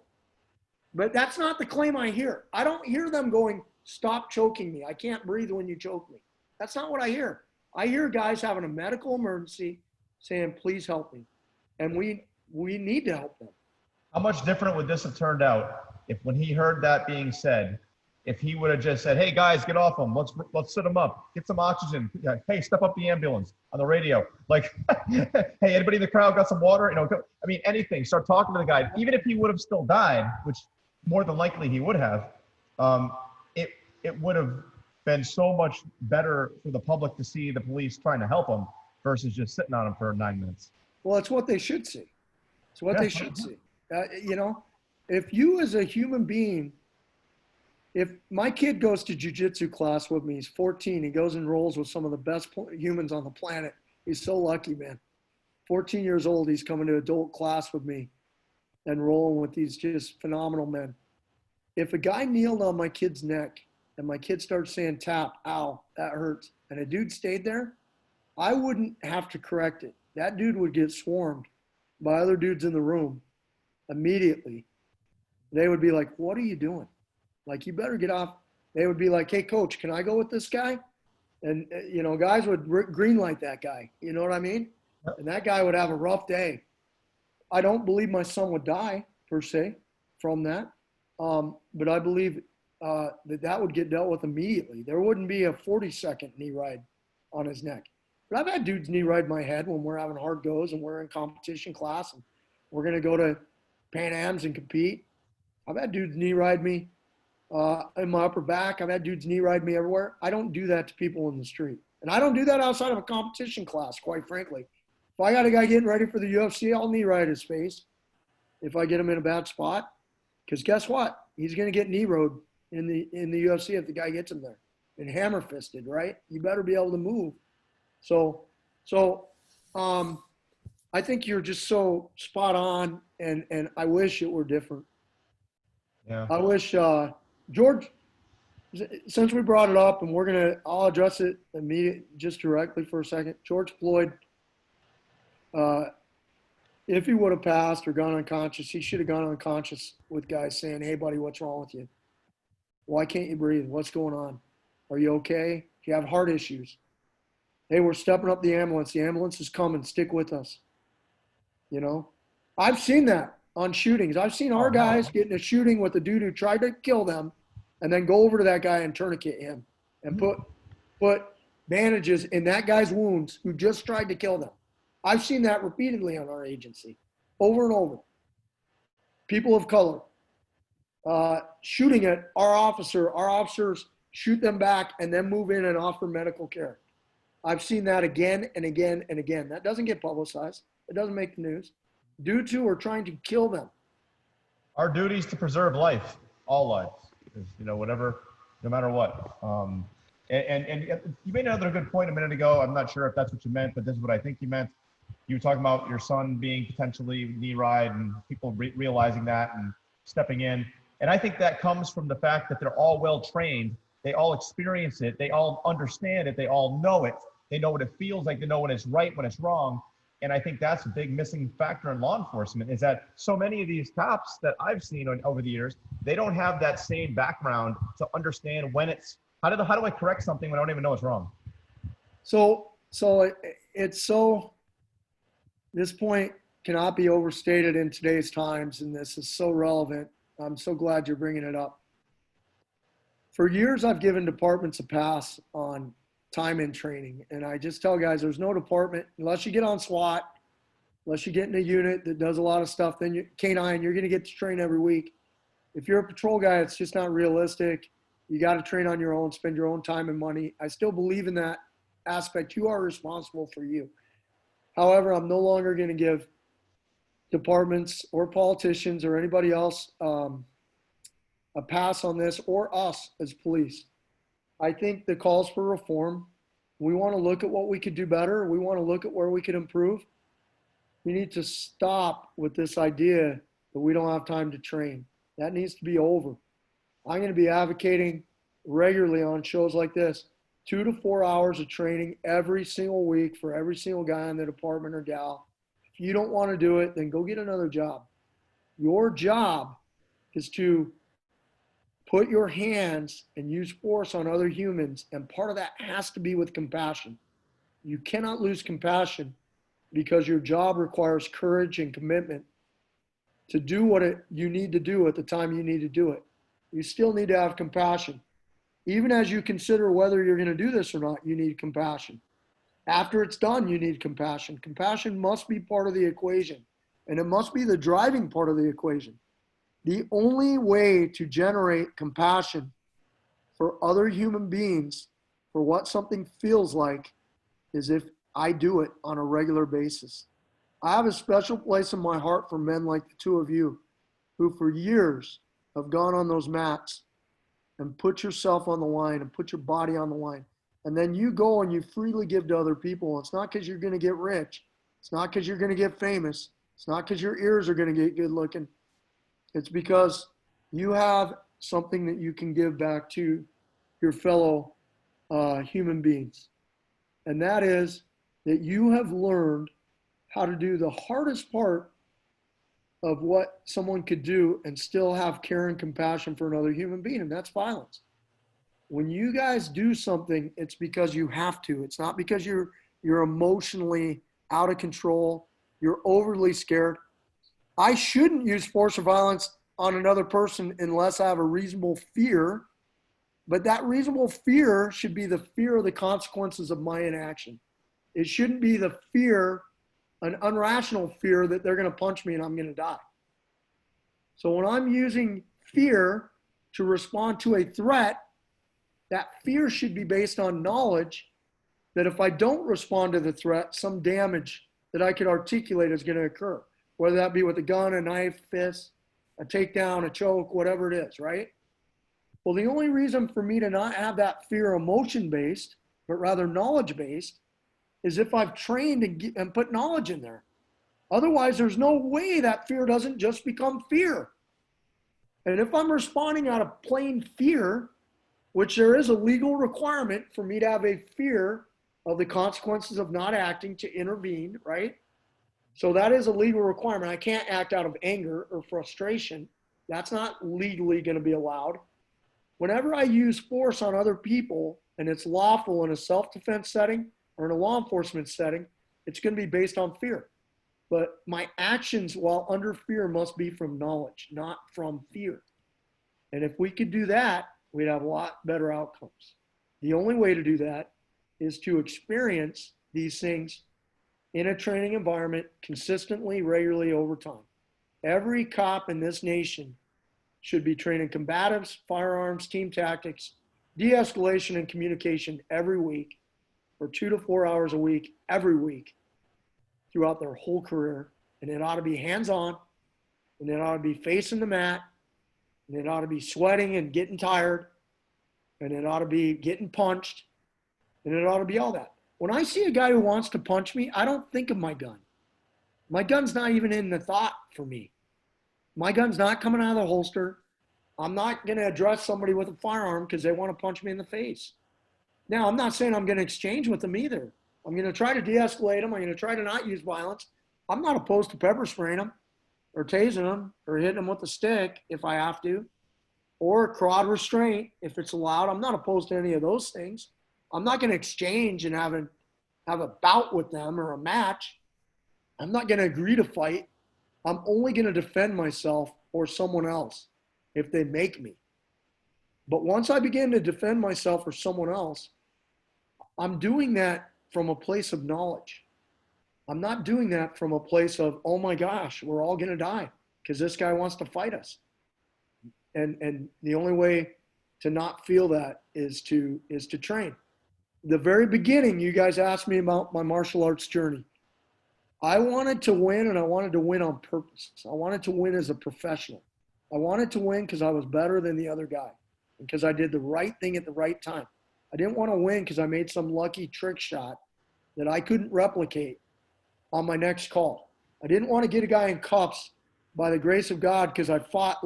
S3: but that's not the claim I hear. I don't hear them going, stop choking me. I can't breathe when you choke me. That's not what I hear. I hear guys having a medical emergency saying, please help me. And we need to help them.
S1: How much different would this have turned out if when he heard that being said, if he would have just said, hey guys, get off him. Let's sit him up. Get some oxygen. Hey, step up the ambulance on the radio. Like, hey, anybody in the crowd got some water? I mean, anything. Start talking to the guy. Even if he would have still died, which more than likely he would have, it would have been so much better for the public to see the police trying to help him versus just sitting on him for 9 minutes.
S3: Well, it's what they should see. It's what they should see. If you as a human being, if my kid goes to jiu-jitsu class with me, he's 14, he goes and rolls with some of the best humans on the planet. He's so lucky, man. 14 years old, he's coming to adult class with me and rolling with these just phenomenal men. If a guy kneeled on my kid's neck and my kid starts saying, tap, ow, that hurts, and a dude stayed there, I wouldn't have to correct it. That dude would get swarmed by other dudes in the room immediately. They would be like, what are you doing? Like, you better get off. They would be like, hey, coach, can I go with this guy? And, guys would greenlight that guy. You know what I mean? And that guy would have a rough day. I don't believe my son would die, per se, from that. But I believe that would get dealt with immediately. There wouldn't be a 40-second knee ride on his neck. But I've had dudes knee ride my head when we're having hard goes and we're in competition class and we're going to go to Pan Ams and compete. I've had dudes knee ride me in my upper back. I've had dudes knee ride me everywhere. I don't do that to people in the street. And I don't do that outside of a competition class, quite frankly. If I got a guy getting ready for the UFC, I'll knee ride his face if I get him in a bad spot. Because guess what? He's going to get knee rode in the UFC if the guy gets him there. And hammer fisted, right? You better be able to move. So I think you're just so spot on, and I wish it were different.
S1: Yeah.
S3: I wish George, since we brought it up, and I'll address it immediately, just directly for a second. George Floyd, if he would have passed or gone unconscious, he should have gone unconscious with guys saying, hey, buddy, what's wrong with you? Why can't you breathe? What's going on? Are you okay? Do you have heart issues? Hey, we're stepping up the ambulance. The ambulance is coming. Stick with us. I've seen that on shootings. I've seen our guys get in a shooting with a dude who tried to kill them and then go over to that guy and tourniquet him and put bandages in that guy's wounds who just tried to kill them. I've seen that repeatedly on our agency, over and over. People of color. shooting at our officers shoot them back and then move in and offer medical care. I've seen that again and again and again. That doesn't get publicized. It doesn't make the news. Dudes who are trying to kill them.
S1: Our duty is to preserve life, all lives, whatever, no matter what. And you made another good point a minute ago. I'm not sure if that's what you meant, but this is what I think you meant. You were talking about your son being potentially knee-ried and people realizing that and stepping in. And I think that comes from the fact that they're all well-trained. They all experience it. They all understand it. They all know it. They know what it feels like. They know when it's right, when it's wrong. And I think that's a big missing factor in law enforcement, is that so many of these cops that I've seen over the years, they don't have that same background to understand when it's, how do I correct something when I don't even know it's wrong?
S3: So this point cannot be overstated in today's times, and this is so relevant. I'm so glad you're bringing it up. For years, I've given departments a pass on time in training. And I just tell guys, there's no department, unless you get on SWAT, unless you get in a unit that does a lot of stuff, then K9, you're going to get to train every week. If you're a patrol guy, it's just not realistic. You got to train on your own, spend your own time and money. I still believe in that aspect. You are responsible for you. However, I'm no longer going to give departments or politicians or anybody else a pass on this, or us as police. I think the calls for reform, we want to look at what we could do better. We want to look at where we could improve. We need to stop with this idea that we don't have time to train. That needs to be over. I'm going to be advocating regularly on shows like this, 2 to 4 hours of training every single week for every single guy in the department or gal. If you don't want to do it, then go get another job. Your job is to put your hands and use force on other humans, and part of that has to be with compassion. You cannot lose compassion because your job requires courage and commitment to do what you need to do at the time you need to do it. You still need to have compassion. Even as you consider whether you're going to do this or not, you need compassion. After it's done, you need compassion. Compassion must be part of the equation, and it must be the driving part of the equation. The only way to generate compassion for other human beings, for what something feels like, is if I do it on a regular basis. I have a special place in my heart for men like the two of you, who for years have gone on those mats and put yourself on the line and put your body on the line. And then you go and you freely give to other people. It's not because you're going to get rich. It's not because you're going to get famous. It's not because your ears are going to get good looking. It's because you have something that you can give back to your fellow human beings. And that is that you have learned how to do the hardest part of what someone could do and still have care and compassion for another human being, and that's violence. When you guys do something, it's because you have to. It's not because you're emotionally out of control, you're overly scared. I shouldn't use force or violence on another person unless I have a reasonable fear, but that reasonable fear should be the fear of the consequences of my inaction. It shouldn't be the fear, an irrational fear that they're going to punch me and I'm going to die. So when I'm using fear to respond to a threat, that fear should be based on knowledge that if I don't respond to the threat, some damage that I could articulate is going to occur, whether that be with a gun, a knife, fist, a takedown, a choke, whatever it is, right? Well, the only reason for me to not have that fear emotion-based, but rather knowledge-based, is if I've trained and put knowledge in there. Otherwise, there's no way that fear doesn't just become fear. And if I'm responding out of plain fear, which there is a legal requirement for me to have a fear of the consequences of not acting to intervene, right? So that is a legal requirement. I can't act out of anger or frustration. That's not legally going to be allowed. Whenever I use force on other people and it's lawful in a self-defense setting or in a law enforcement setting, it's going to be based on fear. But my actions while under fear must be from knowledge, not from fear. And if we could do that, we'd have a lot better outcomes. The only way to do that is to experience these things in a training environment consistently, regularly over time. Every cop in this nation should be training combatives, firearms, team tactics, de-escalation, and communication every week for 2 to 4 hours a week, every week throughout their whole career. And it ought to be hands-on, and it ought to be facing the mat, and it ought to be sweating and getting tired, and it ought to be getting punched, and it ought to be all that. When I see a guy who wants to punch me, I don't think of my gun. My gun's not even in the thought for me. My gun's not coming out of the holster. I'm not going to address somebody with a firearm because they want to punch me in the face. Now, I'm not saying I'm going to exchange with them either. I'm going to try to de-escalate them. I'm going to try to not use violence. I'm not opposed to pepper spraying them or tasing them or hitting them with a stick if I have to, or crowd restraint if it's allowed. I'm not opposed to any of those things. I'm not going to exchange and have a bout with them or a match. I'm not going to agree to fight. I'm only going to defend myself or someone else if they make me. But once I begin to defend myself or someone else, I'm doing that from a place of knowledge. I'm not doing that from a place of, oh my gosh, we're all going to die because this guy wants to fight us. And the only way to not feel that is to train. The very beginning, you guys asked me about my martial arts journey. I wanted to win, and I wanted to win on purpose. I wanted to win as a professional. I wanted to win because I was better than the other guy, because I did the right thing at the right time. I didn't want to win because I made some lucky trick shot that I couldn't replicate on my next call. I didn't want to get a guy in cuffs by the grace of God because I fought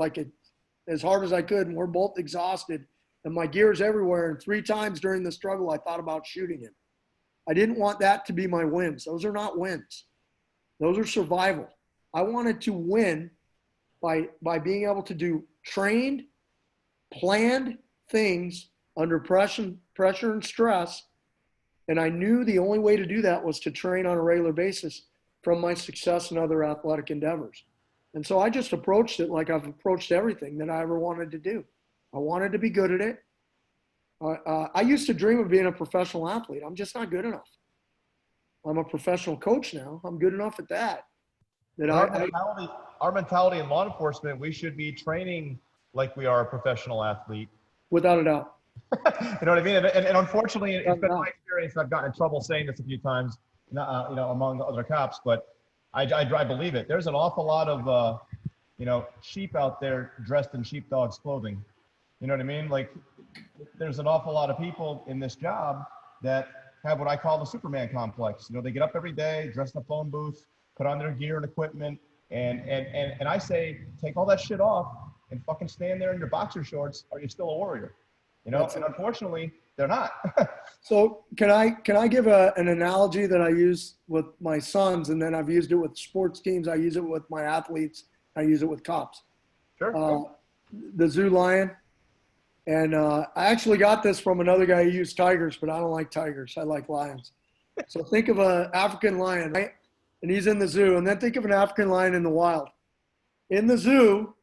S3: as hard as I could, and we're both exhausted, and my gear's everywhere, and 3 times during the struggle I thought about shooting him. I didn't want that to be my wins. Those are not wins. Those are survival. I wanted to win by being able to do trained, planned things under pressure and stress. And I knew the only way to do that was to train on a regular basis from my success in other athletic endeavors. And so I just approached it like I've approached everything that I ever wanted to do. I wanted to be good at it. I used to dream of being a professional athlete. I'm just not good enough. I'm a professional coach now. I'm good enough at that.
S1: Our mentality in law enforcement, we should be training like we are a professional athlete.
S3: Without a doubt.
S1: You know what I mean? And unfortunately, it's been my experience. I've gotten in trouble saying this a few times, among other cops, but I believe it. There's an awful lot of, sheep out there dressed in sheepdog's clothing. You know what I mean? Like, there's an awful lot of people in this job that have what I call the Superman complex. They get up every day, dress in a phone booth, put on their gear and equipment, and I say, take all that shit off and fucking stand there in your boxer shorts. Are you still a warrior? And unfortunately, they're not.
S3: So can I give an analogy that I use with my sons, and then I've used it with sports teams. I use it with my athletes. I use it with cops.
S1: Sure.
S3: The zoo lion. And I actually got this from another guy who used tigers, but I don't like tigers. I like lions. So think of an African lion, right? And he's in the zoo. And then think of an African lion in the wild. In the zoo,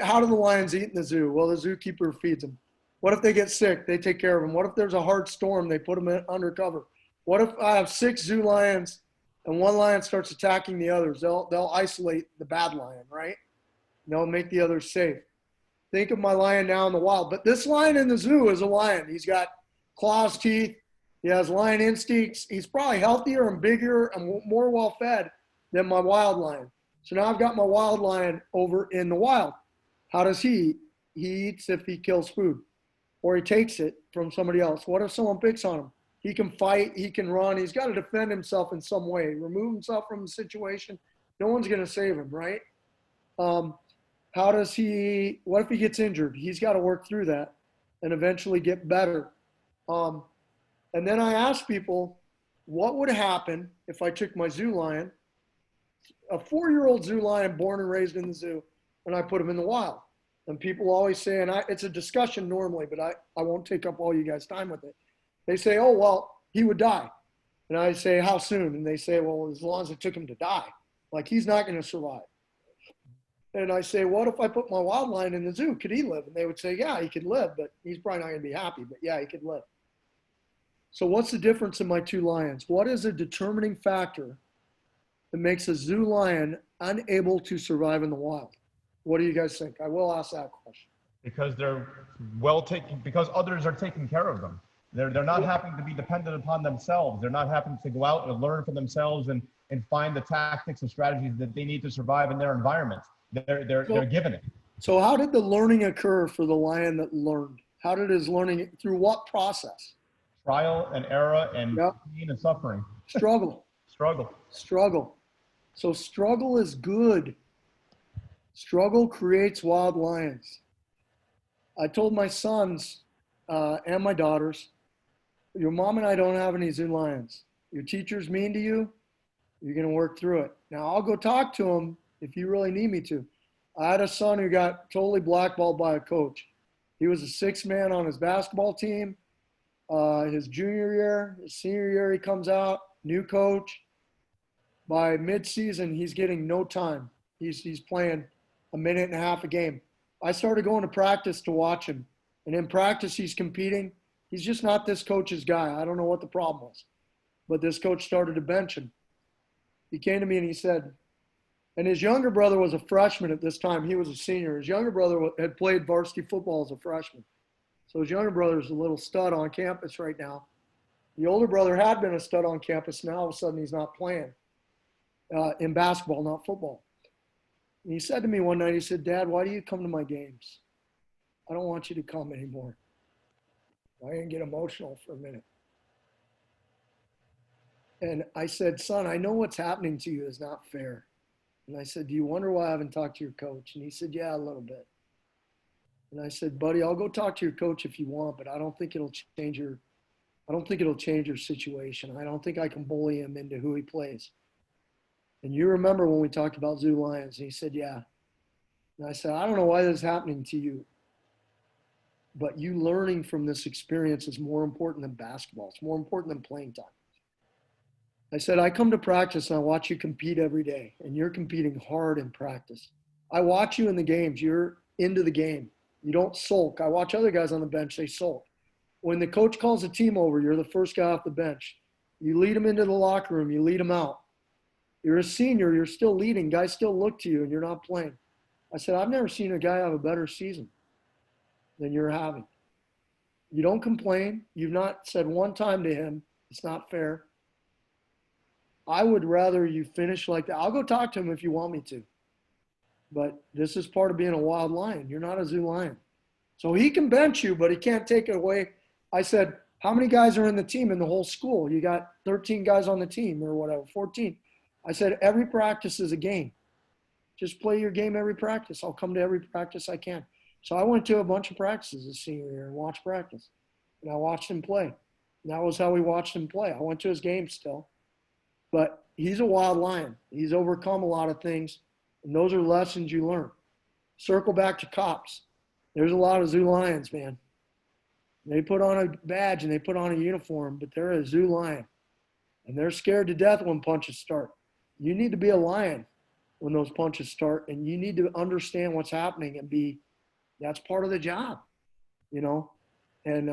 S3: how do the lions eat in the zoo? Well, the zookeeper feeds them. What if they get sick? They take care of them. What if there's a hard storm? They put them undercover. What if I have 6 zoo lions and one lion starts attacking the others? They'll isolate the bad lion, right? And they'll make the others safe. Think of my lion now in the wild. But this lion in the zoo is a lion. He's got claws, teeth. He has lion instincts. He's probably healthier and bigger and more well-fed than my wild lion. So now I've got my wild lion over in the wild. How does he eat? He eats if he kills food or he takes it from somebody else. What if someone picks on him? He can fight. He can run. He's got to defend himself in some way, remove himself from the situation. No one's going to save him, right? How does he, what if he gets injured? He's got to work through that and eventually get better. And then I ask people, what would happen if I took my zoo lion, a 4-year-old zoo lion born and raised in the zoo, and I put him in the wild? And people always say, and it's a discussion normally, but I won't take up all you guys' time with it. They say, oh, well, he would die. And I say, how soon? And they say, well, as long as it took him to die. Like, he's not going to survive. And I say, what if I put my wild lion in the zoo? Could he live? And they would say, yeah, he could live, but he's probably not going to be happy. But yeah, he could live. So what's the difference in my 2 lions? What is a determining factor that makes a zoo lion unable to survive in the wild? What do you guys think? I will ask that question.
S1: Because they're because others are taking care of them. They're not having to be dependent upon themselves. They're not having to go out and learn for themselves and find the tactics and strategies that they need to survive in their environment. They're given it.
S3: So how did the learning occur for the lion that learned? How did his learning, through what process?
S1: Trial and error and pain and suffering.
S3: Struggle.
S1: Struggle.
S3: So struggle is good. Struggle creates wild lions. I told my sons and my daughters, your mom and I don't have any zoo lions. Your teacher's mean to you, you're going to work through it. Now, I'll go talk to him if you really need me to. I had a son who got totally blackballed by a coach. He was a sixth man on his basketball team. His junior year, his senior year, he comes out, new coach. By mid-season, he's getting no time. He's playing a minute and a half a game. I started going to practice to watch him. And in practice, he's competing. He's just not this coach's guy. I don't know what the problem was. But this coach started to bench him. He came to me and he said, and his younger brother was a freshman at this time. He was a senior. His younger brother had played varsity football as a freshman. So his younger brother is a little stud on campus right now. The older brother had been a stud on campus. Now all of a sudden he's not playing in basketball, not football. And he said to me one night, he said, Dad, why do you come to my games? I don't want you to come anymore. I didn't get emotional for a minute. And I said, son, I know what's happening to you is not fair. And I said, do you wonder why I haven't talked to your coach? And he said, yeah, a little bit. And I said, buddy, I'll go talk to your coach if you want, but I don't think it'll change your situation. I don't think I can bully him into who he plays. And you remember when we talked about zoo lions? And he said, yeah. And I said, I don't know why this is happening to you, but you learning from this experience is more important than basketball. It's more important than playing time. I said, I come to practice and I watch you compete every day, and you're competing hard in practice. I watch you in the games. You're into the game. You don't sulk. I watch other guys on the bench, they sulk. When the coach calls a team over, you're the first guy off the bench. You lead them into the locker room. You lead them out. You're a senior. You're still leading. Guys still look to you, and you're not playing. I said, I've never seen a guy have a better season than you're having. You don't complain. You've not said one time to him, it's not fair. I would rather you finish like that. I'll go talk to him if you want me to. But this is part of being a wild lion. You're not a zoo lion. So he can bench you, but he can't take it away. I said, how many guys are in the team in the whole school? You got 13 guys on the team or whatever, 14. I said, every practice is a game. Just play your game every practice. I'll come to every practice I can. So I went to a bunch of practices this senior year and watched practice. And I watched him play. And that was how we watched him play. I went to his game still. But he's a wild lion. He's overcome a lot of things. And those are lessons you learn. Circle back to cops. There's a lot of zoo lions, man. They put on a badge and they put on a uniform, but they're a zoo lion. And they're scared to death when punches start. You need to be a lion when those punches start, and you need to understand what's happening and that's part of the job, you know? And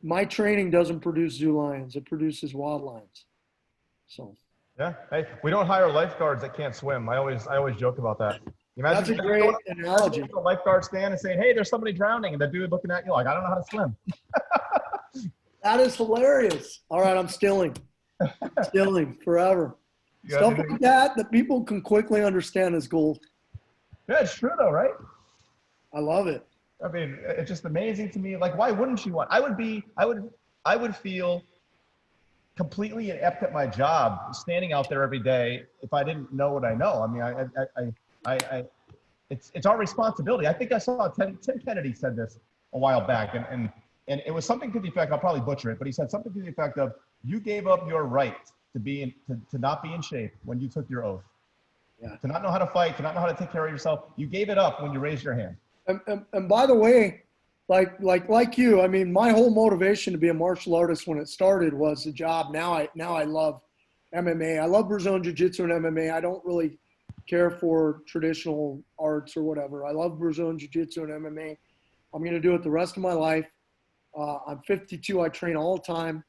S3: my training doesn't produce zoo lions. It produces wild lions. So.
S1: Yeah. Hey, we don't hire lifeguards that can't swim. I always joke about that.
S3: That's a great analogy.
S1: A lifeguard stand and saying, hey, there's somebody drowning. And the dude looking at you like, I don't know how to swim.
S3: That is hilarious. All right, I'm stealing forever. Stuff like that people can quickly understand is gold.
S1: Yeah, it's true though, right?
S3: I love it.
S1: I mean, it's just amazing to me. Like, why wouldn't you want? I would feel completely inept at my job, standing out there every day if I didn't know what I know. I mean, it's our responsibility. I think I saw Tim Kennedy said this a while back, and it was something to the effect, I'll probably butcher it, but he said something to the effect of, you gave up your right to not be in shape when you took your oath. Yeah. To not know how to fight, to not know how to take care of yourself. You gave it up when you raised your hand.
S3: And by the way, like you, I mean, my whole motivation to be a martial artist when it started was the job. Now I love MMA. I love Brazilian Jiu-jitsu and MMA. I don't really care for traditional arts or whatever. I love Brazilian Jiu-jitsu and MMA. I'm going to do it the rest of my life. I'm 52. I train all the time.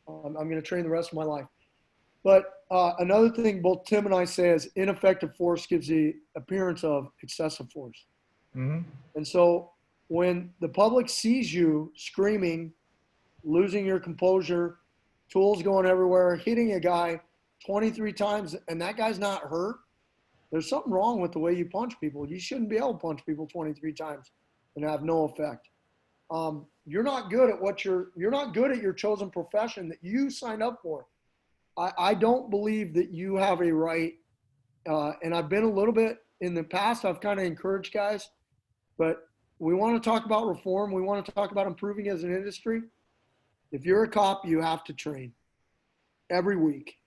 S3: I'm going to train the rest of my life. But another thing both Tim and I say is ineffective force gives the appearance of excessive force.
S1: Mm-hmm.
S3: And so when the public sees you screaming, losing your composure, tools going everywhere, hitting a guy 23 times, and that guy's not hurt, there's something wrong with the way you punch people. You shouldn't be able to punch people 23 times and have no effect. You're not good at you're not good at your chosen profession that you signed up for. I don't believe that you have a right, and I've been a little bit in the past, I've kind of encouraged guys, but we want to talk about reform. We want to talk about improving as an industry. If you're a cop, you have to train every week.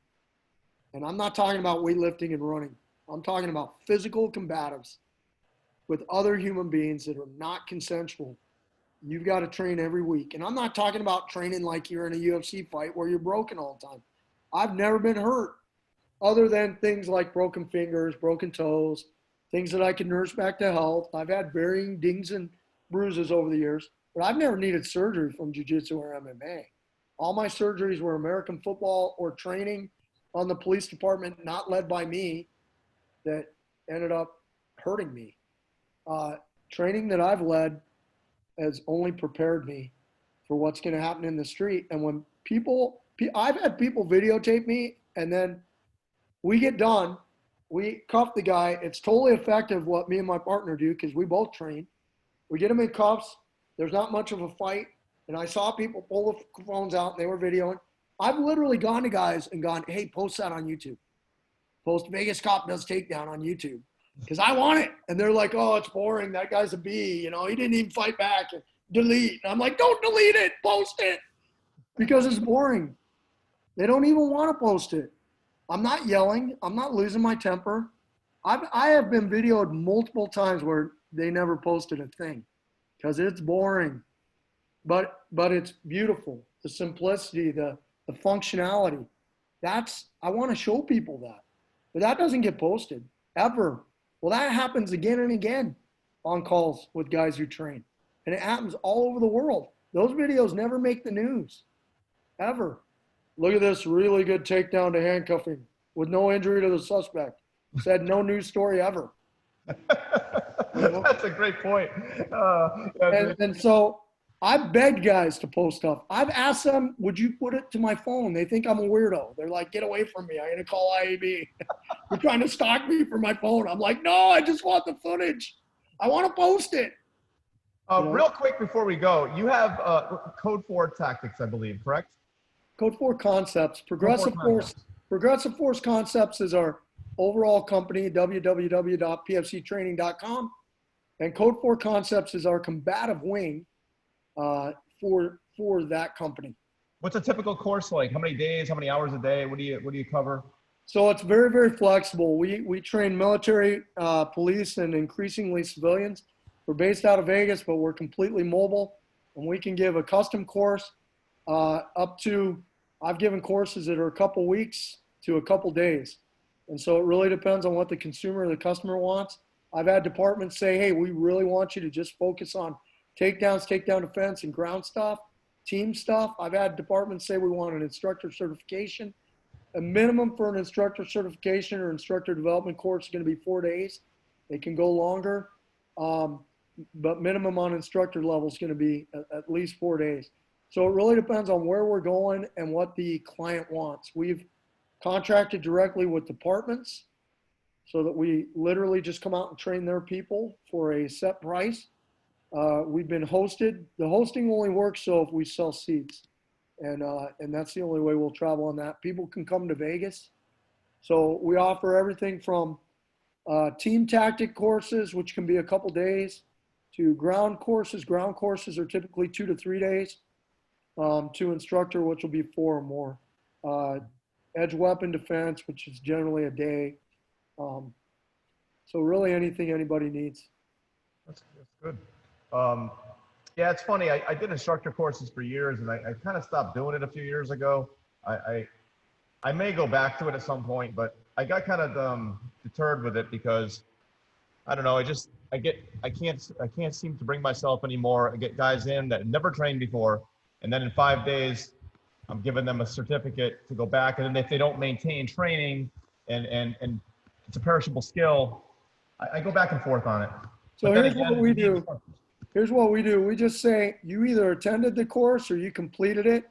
S3: And I'm not talking about weightlifting and running. I'm talking about physical combatives with other human beings that are not consensual. You've got to train every week. And I'm not talking about training like you're in a UFC fight where you're broken all the time. I've never been hurt other than things like broken fingers, broken toes, things that I can nurse back to health. I've had varying dings and bruises over the years, but I've never needed surgery from jiu-jitsu or MMA. All my surgeries were American football or training on the police department, not led by me, that ended up hurting me. Training that I've led has only prepared me for what's going to happen in the street. And when I've had people videotape me, and then we get done, we cuff the guy. It's totally effective what me and my partner do because we both train. We get him in cuffs. There's not much of a fight. And I saw people pull the phones out and they were videoing. I've literally gone to guys and gone, hey, post that on YouTube. Post Vegas cop does takedown on YouTube because I want it. And they're like, oh, it's boring. That guy's a B. You know, he didn't even fight back. And delete. And I'm like, don't delete it. Post it because it's boring. They don't even want to post it. I'm not yelling. I'm not losing my temper. I have been videoed multiple times where they never posted a thing because it's boring. But it's beautiful. The simplicity, the functionality. I want to show people that. But that doesn't get posted ever. Well, that happens again and again on calls with guys who train. And it happens all over the world. Those videos never make the news, ever. Look at this really good takedown to handcuffing with no injury to the suspect. Said no news story ever.
S1: That's a great point.
S3: And so I begged guys to post stuff. I've asked them, would you put it to my phone? They think I'm a weirdo. They're like, get away from me. I'm going to call IAB. You're trying to stalk me for my phone. I'm like, no, I just want the footage. I want to post it.
S1: Real quick before we go, you have Code 4 Tactics, I believe, correct?
S3: Code 4 Concepts. Progressive Force Concepts is our overall company, www.pfctraining.com. And Code 4 Concepts is our combative wing for that company.
S1: What's a typical course like? How many days, how many hours a day? What do you cover?
S3: So it's very, very flexible. We train military, police, and increasingly civilians. We're based out of Vegas, but we're completely mobile. And we can give a custom course up to, I've given courses that are a couple weeks to a couple days. And so it really depends on what the consumer or the customer wants. I've had departments say, hey, we really want you to just focus on takedowns, takedown defense, and ground stuff, team stuff. I've had departments say we want an instructor certification. A minimum for an instructor certification or instructor development course is going to be 4 days. They can go longer, but minimum on instructor level is going to be at least 4 days. So it really depends on where we're going and what the client wants. We've contracted directly with departments so that we literally just come out and train their people for a set price. We've been hosted. The hosting only works so if we sell seats. And that's the only way we'll travel on that. People can come to Vegas. So we offer everything from team tactic courses, which can be a couple days, to ground courses. Ground courses are typically 2 to 3 days, to instructor, which will be 4 or more. Edge weapon defense, which is generally a day. So really anything anybody needs.
S1: That's good. Yeah, it's funny. I did instructor courses for years, and I kind of stopped doing it a few years ago. I may go back to it at some point, but I got kind of deterred with it because I don't know. I can't seem to bring myself anymore. I get guys in that never trained before, and then in 5 days, I'm giving them a certificate to go back, and then if they don't maintain training and it's a perishable skill, I go back and forth on it.
S3: So here's what we do. Here's what we do. We just say you either attended the course or you completed it.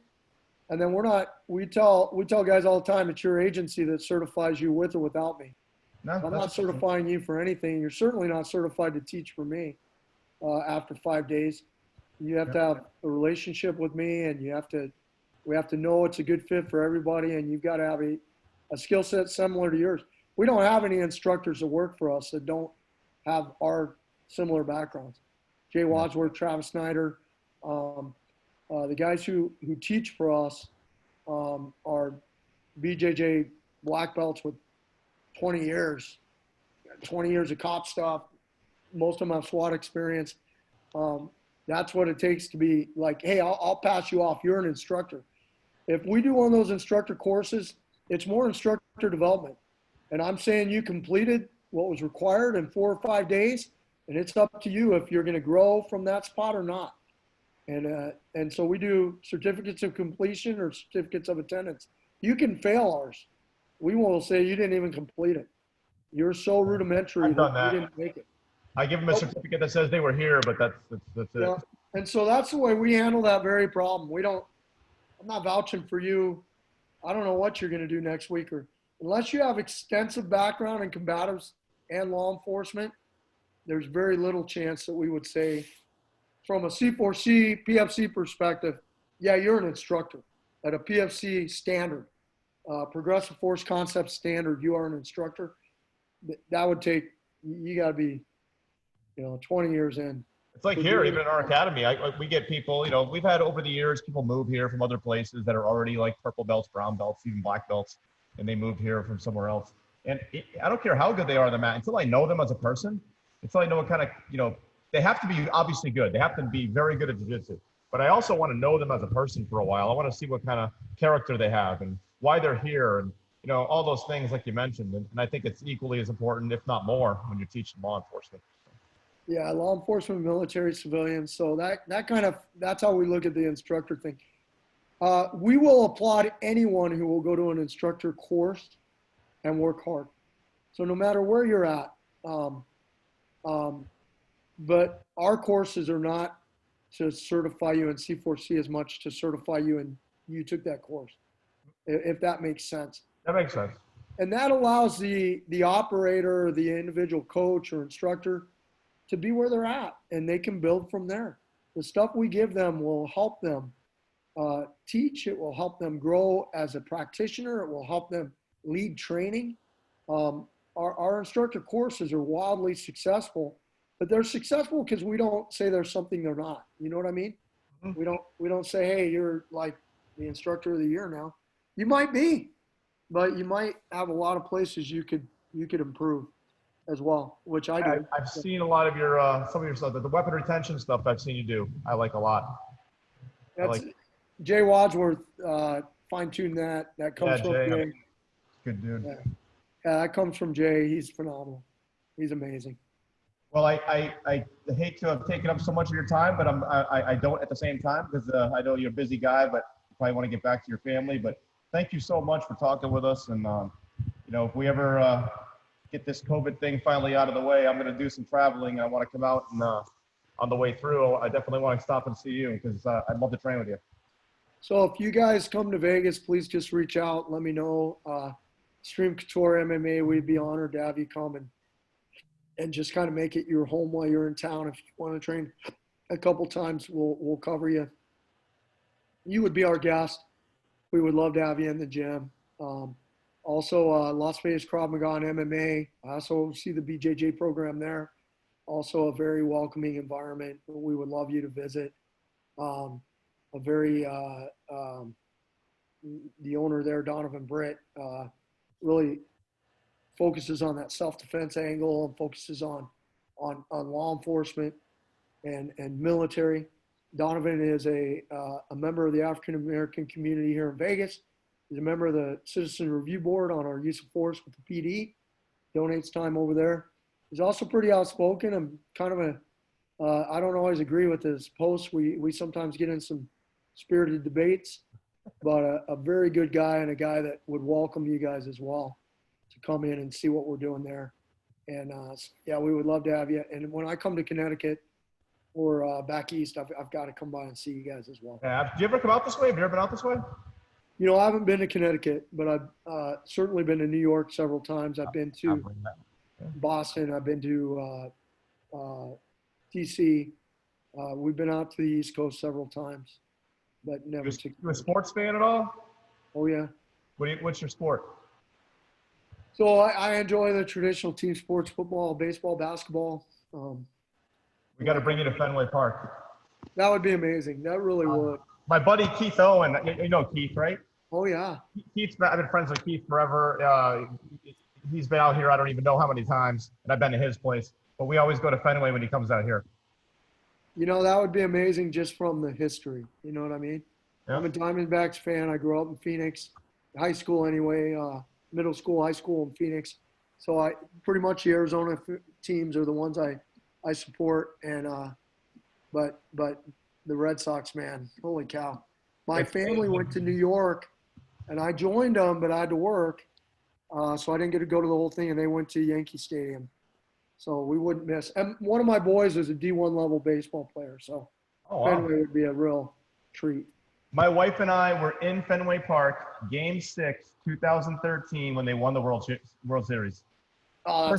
S3: And then we tell guys all the time, it's your agency that certifies you with or without me.
S1: No,
S3: I'm not certifying you for anything. You're certainly not certified to teach for me after 5 days. You have to have a relationship with me, and we have to know it's a good fit for everybody, and you've got to have a skill set similar to yours. We don't have any instructors that work for us that don't have our similar backgrounds. Jay Wadsworth, Travis Snyder, the guys who teach for us are BJJ Blackbelts with 20 years of cop stuff. Most of them have SWAT experience. That's what it takes to be like, hey, I'll pass you off. You're an instructor. If we do one of those instructor courses, it's more instructor development. And I'm saying you completed what was required in 4 or 5 days, and it's up to you if you're going to grow from that spot or not. And so we do certificates of completion or certificates of attendance. You can fail ours. We will say you didn't even complete it. You're so rudimentary that you didn't make it.
S1: I give them a certificate that says they were here, but that's it.
S3: Yeah. And so that's the way we handle that very problem. I'm not vouching for you. I don't know what you're going to do next week, or unless you have extensive background in combatives and law enforcement, there's very little chance that we would say from a C4C, PFC perspective, yeah, you're an instructor at a PFC standard, progressive force concept standard, you are an instructor. That would take, you got to be, 20 years in.
S1: It's like here, even in our academy, we get people, we've had over the years, people move here from other places that are already like purple belts, brown belts, even black belts, and they moved here from somewhere else. And I don't care how good they are on the mat, until I know them as a person, until I know what kind of, they have to be obviously good. They have to be very good at jiu-jitsu. But I also want to know them as a person for a while. I want to see what kind of character they have and why they're here and, all those things like you mentioned. And I think it's equally as important, if not more, when you're teaching law enforcement.
S3: Yeah, law enforcement, military, civilians. So that's how we look at the instructor thing. We will applaud anyone who will go to an instructor course and work hard. So no matter where you're at, but our courses are not to certify you in C4C as much to certify you and you took that course, if that makes sense.
S1: That makes sense.
S3: And that allows the operator, the individual coach or instructor to be where they're at, and they can build from there. The stuff we give them will help them teach. It will help them grow as a practitioner. It will help them lead training. Our instructor courses are wildly successful, but they're successful because we don't say there's something they're not. You know what I mean? Mm-hmm. We don't say, hey, you're like the instructor of the year now. You might be, but you might have a lot of places you could improve as well, which I do.
S1: I've seen a lot of your some of your stuff, the weapon retention stuff I've seen you do. I like a lot.
S3: Jay Wadsworth fine-tuned that. That comes from Jay.
S1: Good dude.
S3: Yeah, that comes from Jay. He's phenomenal. He's amazing.
S1: Well, I hate to have taken up so much of your time, but I don't at the same time because I know you're a busy guy, but you probably want to get back to your family. But thank you so much for talking with us. And if we ever get this COVID thing finally out of the way, I'm going to do some traveling, and I want to come out and on the way through, I definitely want to stop and see you because I'd love to train with you.
S3: So if you guys come to Vegas, please just reach out. Let me know. Extreme Couture MMA, we'd be honored to have you come and just kind of make it your home while you're in town. If you want to train a couple times, we'll cover you. You would be our guest. We would love to have you in the gym. Also, Las Vegas Krav Maga and MMA. I also see the BJJ program there. Also a very welcoming environment. We would love you to visit. The owner there, Donovan Britt, really focuses on that self-defense angle and focuses on law enforcement and military. Donovan is a member of the African-American community here in Vegas. He's a member of the Citizen Review Board on our use of force with the PD, donates time over there. He's also pretty outspoken and kind of I don't always agree with his posts. We sometimes get in some spirited debates, but a very good guy and a guy that would welcome you guys as well to come in and see what we're doing there. And yeah, we would love to have you. And when I come to Connecticut or back east, I've got to come by and see you guys as well.
S1: Yeah. Do you ever come out this way? Have you ever been out this way?
S3: You know, I haven't been to Connecticut, but I've certainly been to New York several times. I've been to Boston. I've been to DC. We've been out to the East Coast several times, but never.
S1: You a sports fan at all?
S3: Oh yeah.
S1: What's your sport?
S3: So I enjoy the traditional team sports: football, baseball, basketball.
S1: We got to bring you to Fenway Park.
S3: That would be amazing. That really would.
S1: My buddy Keith Owen, you know Keith, right?
S3: Oh yeah.
S1: I've been friends with Keith forever. He's been out here I don't even know how many times, and I've been to his place. But we always go to Fenway when he comes out here.
S3: You know, that would be amazing just from the history. You know what I mean?
S1: Yeah.
S3: I'm a Diamondbacks fan. I grew up in Phoenix, high school anyway, middle school, high school in Phoenix. So I pretty much the Arizona teams are the ones I support. And but the Red Sox, man, holy cow! My family went to New York, and I joined them, but I had to work, so I didn't get to go to the whole thing. And they went to Yankee Stadium. So we wouldn't miss. And one of my boys is a D1 level baseball player, so Fenway would be a real treat.
S1: My wife and I were in Fenway Park, Game 6, 2013, when they won the World Series.
S3: Oh,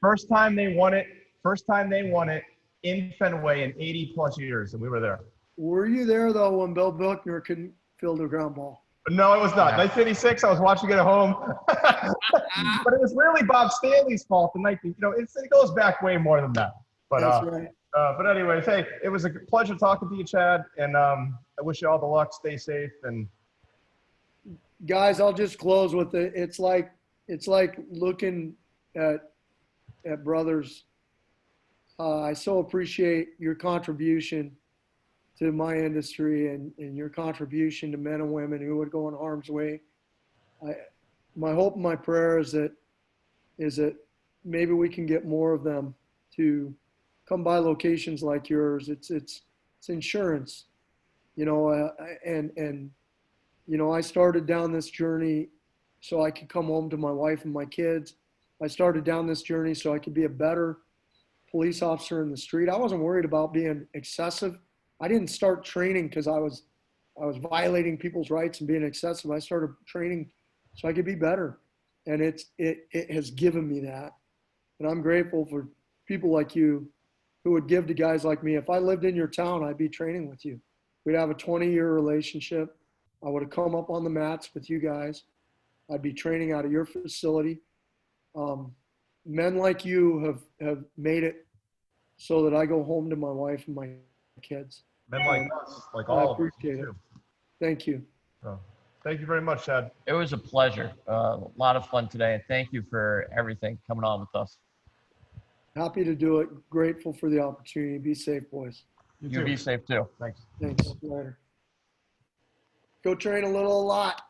S1: First time they won it in Fenway in 80 plus years, and we were there.
S3: Were you there though when Bill Buckner couldn't field a ground ball?
S1: No, it was not. 1986, I was watching it at home. But it was really Bob Stanley's fault. It goes back way more than that. But,
S3: That's right.
S1: But anyways, hey, it was a pleasure talking to you, Chad. And I wish you all the luck. Stay safe. And
S3: guys, I'll just close with it. It's like looking at brothers. I so appreciate your contribution to my industry and your contribution to men and women who would go in harm's way. My hope and my prayer is that maybe we can get more of them to come by locations like yours. It's insurance, you know, and you know, I started down this journey so I could come home to my wife and my kids. I started down this journey so I could be a better police officer in the street. I wasn't worried about being excessive. I didn't start training because I was violating people's rights and being excessive. I started training so I could be better. And it has given me that. And I'm grateful for people like you who would give to guys like me. If I lived in your town, I'd be training with you. We'd have a 20-year relationship. I would have come up on the mats with you guys. I'd be training out of your facility. Men like you have made it so that I go home to my wife and my kids.
S1: men like us, like all of us.
S3: Appreciate it. Thank you.
S1: So, thank you very much, Chad.
S4: It was a pleasure. A lot of fun today. And thank you for everything coming on with us.
S3: Happy to do it. Grateful for the opportunity. Be safe, boys.
S4: You be safe too.
S1: Thanks.
S3: Thanks. Later. Go train a lot.